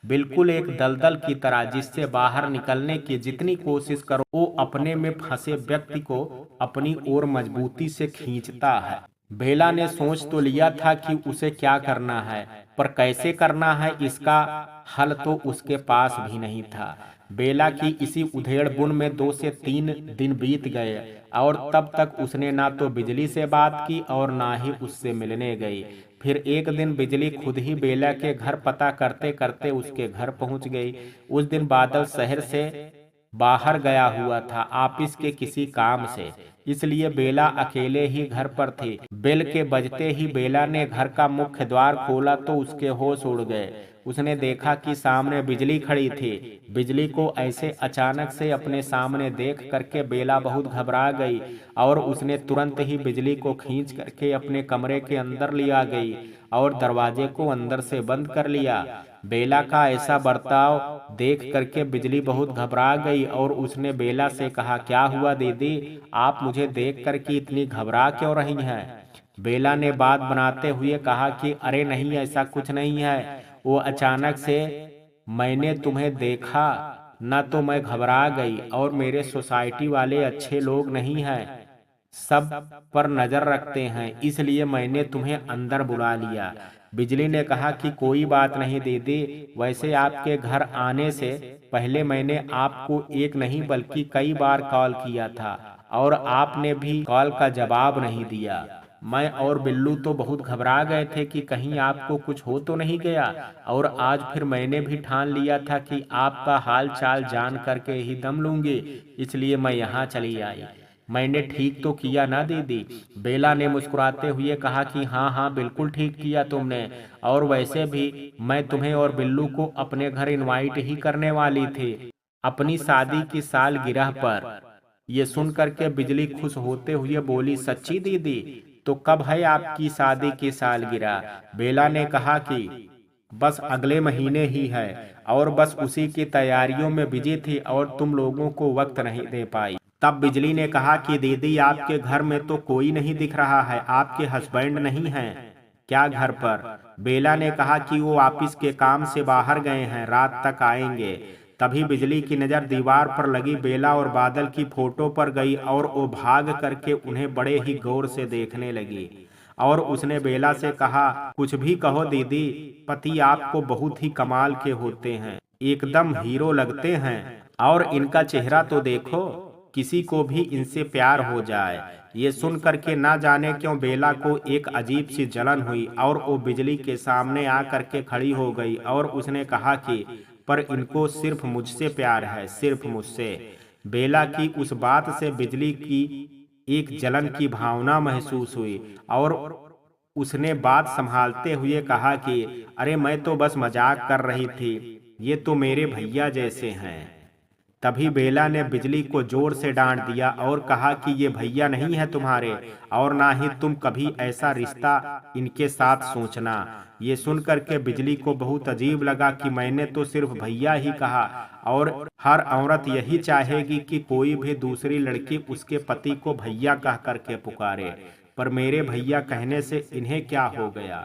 बिल्कुल एक दलदल की तरह, जिससे बाहर निकलने की जितनी कोशिश करो वो अपने में फंसे व्यक्ति को अपनी ओर मजबूती से खींचता है। बेला ने सोच तो लिया था कि उसे क्या करना है, पर कैसे करना है इसका हल तो उसके पास भी नहीं था। बेला की इसी उधेड़ बुन में 2 से 3 दिन बीत गए और तब तक उसने ना तो बिजली से बात की और ना ही उससे मिलने गई। फिर एक दिन बिजली खुद ही बेला के घर पता करते करते उसके घर पहुंच गई। उस दिन बादल शहर से बाहर गया हुआ था ऑफिस के किसी काम से, इसलिए बेला अकेले ही घर पर थी। बेल के बजते ही बेला ने घर का मुख्य द्वार खोला तो उसके होश उड़ गए। उसने देखा कि सामने बिजली खड़ी थी। बिजली को ऐसे अचानक से अपने सामने देख करके बेला बहुत घबरा गई और उसने तुरंत ही बिजली को खींच करके अपने कमरे के अंदर लिया गई और दरवाजे को अंदर से बंद कर लिया। बेला का ऐसा बर्ताव देख करके बिजली बहुत घबरा गई और उसने बेला से कहा, क्या हुआ दीदी, आप मुझे देख करके इतनी घबरा क्यों रही हैं? बेला ने बात बनाते हुए कहा कि अरे नहीं, ऐसा कुछ नहीं है, वो अचानक से मैंने तुम्हें देखा न तो मैं घबरा गई, और मेरे सोसाइटी वाले अच्छे लोग नहीं हैं, सब पर नजर रखते हैं, इसलिए मैंने तुम्हें अंदर बुला लिया। बिजली ने कहा कि कोई बात नहीं दीदी, वैसे आपके घर आने से पहले मैंने आपको एक नहीं बल्कि कई बार कॉल किया था और आपने भी कॉल का जवाब नहीं दिया। मैं और बिल्लू तो बहुत घबरा गए थे कि कहीं आपको कुछ हो तो नहीं गया, और आज फिर मैंने भी ठान लिया था कि आपका हाल चाल जान करके ही दम लूंगी, इसलिए मैं यहाँ चली आई। मैंने ठीक तो किया ना दीदी? बेला ने मुस्कुराते हुए कहा कि हाँ हाँ बिल्कुल ठीक किया तुमने। और वैसे भी मैं तुम्हें और बिल्लू को अपने घर इनवाइट ही करने वाली थी, अपनी शादी की सालगिरह पर। ये सुन करके बिजली खुश होते हुए बोली, सच्ची दीदी? तो कब है आपकी शादी की सालगिरह? बेला ने कहा कि बस अगले महीने ही है, और बस उसी की तैयारियों में बिजी थी और तुम लोगों को वक्त नहीं दे पाई। तब बिजली ने कहा कि दीदी आपके घर में तो कोई नहीं दिख रहा है, आपके हस्बैंड नहीं हैं क्या घर पर? बेला ने कहा कि वो ऑफिस के काम से बाहर गए हैं, रात तक आएंगे। तभी बिजली की नजर दीवार पर लगी बेला और बादल की फोटो पर गई और वो भाग करके उन्हें बड़े ही गौर से देखने लगी। और उसने बेला से कहा, कुछ भी कहो दीदी, पति आपको बहुत ही कमाल के होते हैं, एकदम हीरो लगते हैं। और इनका चेहरा तो देखो, किसी को भी इनसे प्यार हो जाए। ये सुन करके ना जाने क्यों बेला को एक अजीब सी जलन हुई और वो बिजली के सामने आ करके खड़ी हो गई और उसने कहा कि पर इनको सिर्फ मुझसे प्यार है, सिर्फ मुझसे। बेला की उस बात से बिजली की एक जलन की भावना महसूस हुई और उसने बात संभालते हुए कहा कि अरे मैं तो बस मजाक कर रही थी, ये तो मेरे भैया जैसे हैं। तभी बेला ने बिजली को जोर से डांट दिया और कहा कि ये भैया नहीं है तुम्हारे, और ना ही तुम कभी ऐसा रिश्ता इनके साथ सोचना। ये सुनकर के बिजली को बहुत अजीब लगा कि मैंने तो सिर्फ भैया ही कहा, और हर औरत यही चाहेगी कि कोई भी दूसरी लड़की उसके पति को भैया कह करके पुकारे, पर मेरे भैया कहने से इन्हें क्या हो गया?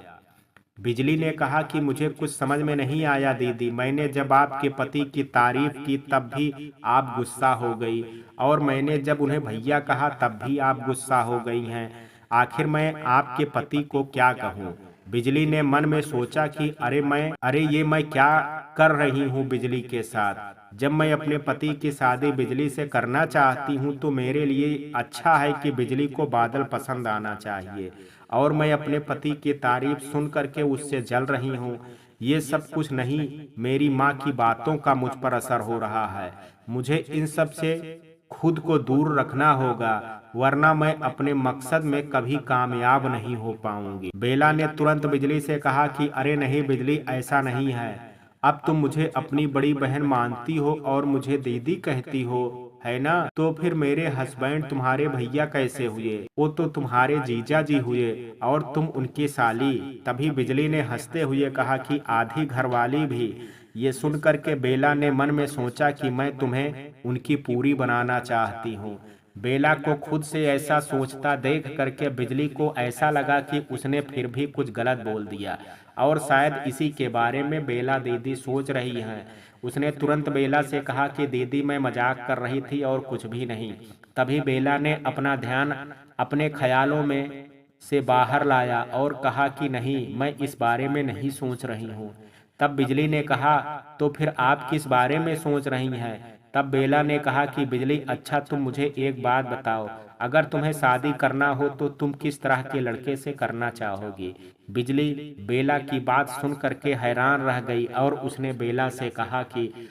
बिजली ने कहा कि मुझे कुछ समझ में नहीं आया दीदी, मैंने जब आपके पति की तारीफ की तब भी आप गुस्सा हो गई, और मैंने जब उन्हें भैया कहा तब भी आप गुस्सा हो गई हैं। आखिर मैं आपके पति को क्या कहूँ? बिजली ने मन में सोचा कि अरे ये मैं क्या कर रही हूँ बिजली के साथ। जब मैं अपने पति की शादी बिजली से करना चाहती हूँ तो मेरे लिए अच्छा है कि बिजली को बादल पसंद आना चाहिए, और मैं अपने पति की तारीफ सुन करके उससे जल रही हूँ। ये सब कुछ नहीं, मेरी माँ की बातों का मुझ पर असर हो रहा है। मुझे इन सब से खुद को दूर रखना होगा, वरना मैं अपने मकसद में कभी कामयाब नहीं हो पाऊंगी। बेला ने तुरंत बिजली से कहा कि अरे नहीं बिजली, ऐसा नहीं है। अब तुम मुझे अपनी बड़ी बहन मानती हो और मुझे दीदी कहती हो, है ना? तो फिर मेरे हस्बैंड तुम्हारे भैया कैसे हुए? वो तो तुम्हारे जीजा जी हुए, और तुम उनकी साली। तभी बिजली ने हंसते हुए कहा कि आधी घरवाली भी। ये सुनकर के बेला ने मन में सोचा कि मैं तुम्हें उनकी पूरी बनाना चाहती हूँ। बेला को खुद से ऐसा सोचता देख करके बिजली को ऐसा लगा कि उसने फिर भी कुछ गलत बोल दिया, और शायद इसी के बारे में बेला दीदी सोच रही हैं। उसने तुरंत बेला से कहा कि दीदी मैं मजाक कर रही थी और कुछ भी नहीं। तभी बेला ने अपना ध्यान अपने ख्यालों में से बाहर लाया और कहा कि नहीं, मैं इस बारे में नहीं सोच रही हूँ। तब बिजली ने कहा, तो फिर आप किस बारे में सोच रही हैं? तब बेला ने कहा कि बिजली, अच्छा तुम मुझे एक बात बताओ, अगर तुम्हें शादी करना हो तो तुम किस तरह के लड़के से करना चाहोगी? बिजली बेला की बात सुन करके हैरान रह गई और उसने बेला से कहा कि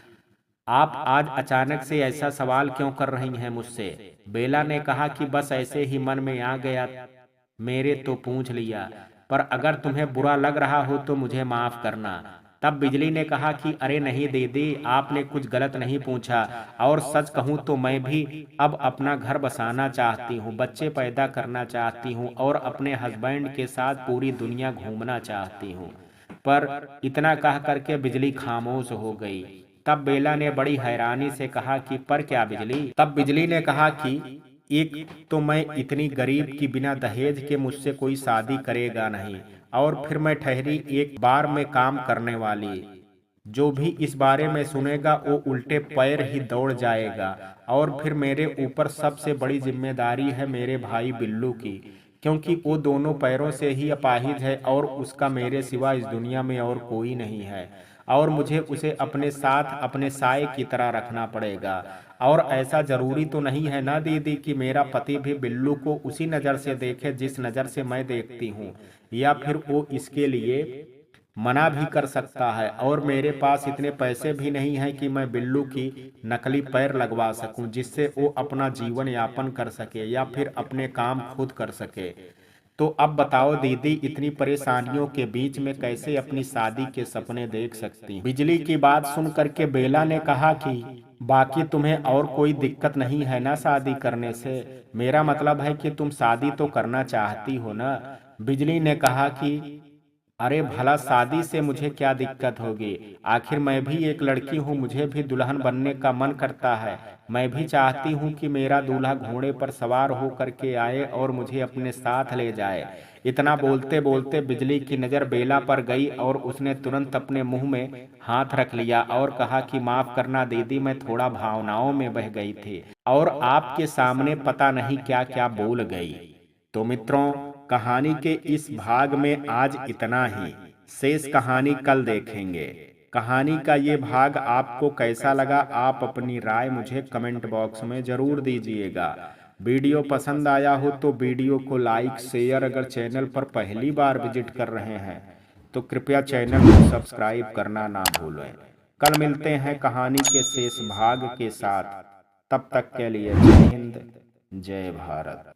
आप आज अचानक से ऐसा सवाल क्यों कर रही हैं मुझसे? बेला ने कहा कि बस ऐसे ही मन में आ गया, मेरे तो पूछ लिया, पर अगर तुम्हें बुरा लग रहा हो तो मुझे माफ करना। तब बिजली ने कहा कि अरे नहीं दीदी, आपने कुछ गलत नहीं पूछा, और सच कहूँ तो मैं भी अब अपना घर बसाना चाहती हूँ, बच्चे पैदा करना चाहती हूँ और अपने हस्बैंड के साथ पूरी दुनिया घूमना चाहती हूँ। पर इतना कह करके बिजली खामोश हो गई। तब बेला ने बड़ी हैरानी से कहा कि पर क्या बिजली? तब बिजली ने कहा कि एक तो मैं इतनी गरीब की बिना दहेज के मुझसे कोई शादी करेगा नहीं, और फिर मैं ठहरी एक बार में काम करने वाली, जो भी इस बारे में सुनेगा वो उल्टे पैर ही दौड़ जाएगा। और फिर मेरे ऊपर सबसे बड़ी जिम्मेदारी है मेरे भाई बिल्लू की, क्योंकि वो दोनों पैरों से ही अपाहिज है और उसका मेरे सिवा इस दुनिया में और कोई नहीं है, और मुझे उसे अपने साथ अपने साए की तरह रखना पड़ेगा। और ऐसा जरूरी तो नहीं है ना दीदी कि मेरा पति भी बिल्लू को उसी नज़र से देखे जिस नज़र से मैं देखती हूँ, या फिर वो इसके लिए मना भी कर सकता है, और मेरे पास इतने पैसे भी नहीं हैं कि मैं बिल्लू की नकली पैर लगवा सकूं जिससे वो अपना जीवन यापन कर सके या फिर अपने काम खुद कर सके। तो अब बताओ दीदी, इतनी परेशानियों के बीच में कैसे अपनी शादी के सपने देख सकती हैं? बिजली की बात सुन करके बेला ने कहा कि बाकी तुम्हें और कोई दिक्कत नहीं है ना शादी करने से? मेरा मतलब है कि तुम शादी तो करना चाहती हो ना? बिजली ने कहा कि अरे भला शादी से मुझे क्या दिक्कत होगी? आखिर मैं भी एक लड़की हूँ, मुझे भी दुल्हन बनने का मन करता है। मैं भी चाहती हूँ कि मेरा दूल्हा घोड़े पर सवार हो करके आए और मुझे अपने साथ ले जाए। इतना बोलते बोलते बिजली की नज़र बेला पर गई और उसने तुरंत अपने मुंह में हाथ रख लिया और कहा कि माफ करना दीदी, मैं थोड़ा भावनाओं में बह गई थी और आपके सामने पता नहीं क्या क्या बोल गई। तो मित्रों, कहानी के इस भाग में आज इतना ही। शेष कहानी कल देखेंगे। कहानी का ये भाग आपको कैसा लगा, आप अपनी राय मुझे कमेंट बॉक्स में जरूर दीजिएगा। वीडियो पसंद आया हो तो वीडियो को लाइक शेयर, अगर चैनल पर पहली बार विजिट कर रहे हैं तो कृपया चैनल को सब्सक्राइब करना ना भूलें। कल मिलते हैं कहानी के शेष भाग के साथ। तब तक के लिए जय हिंद, जय भारत।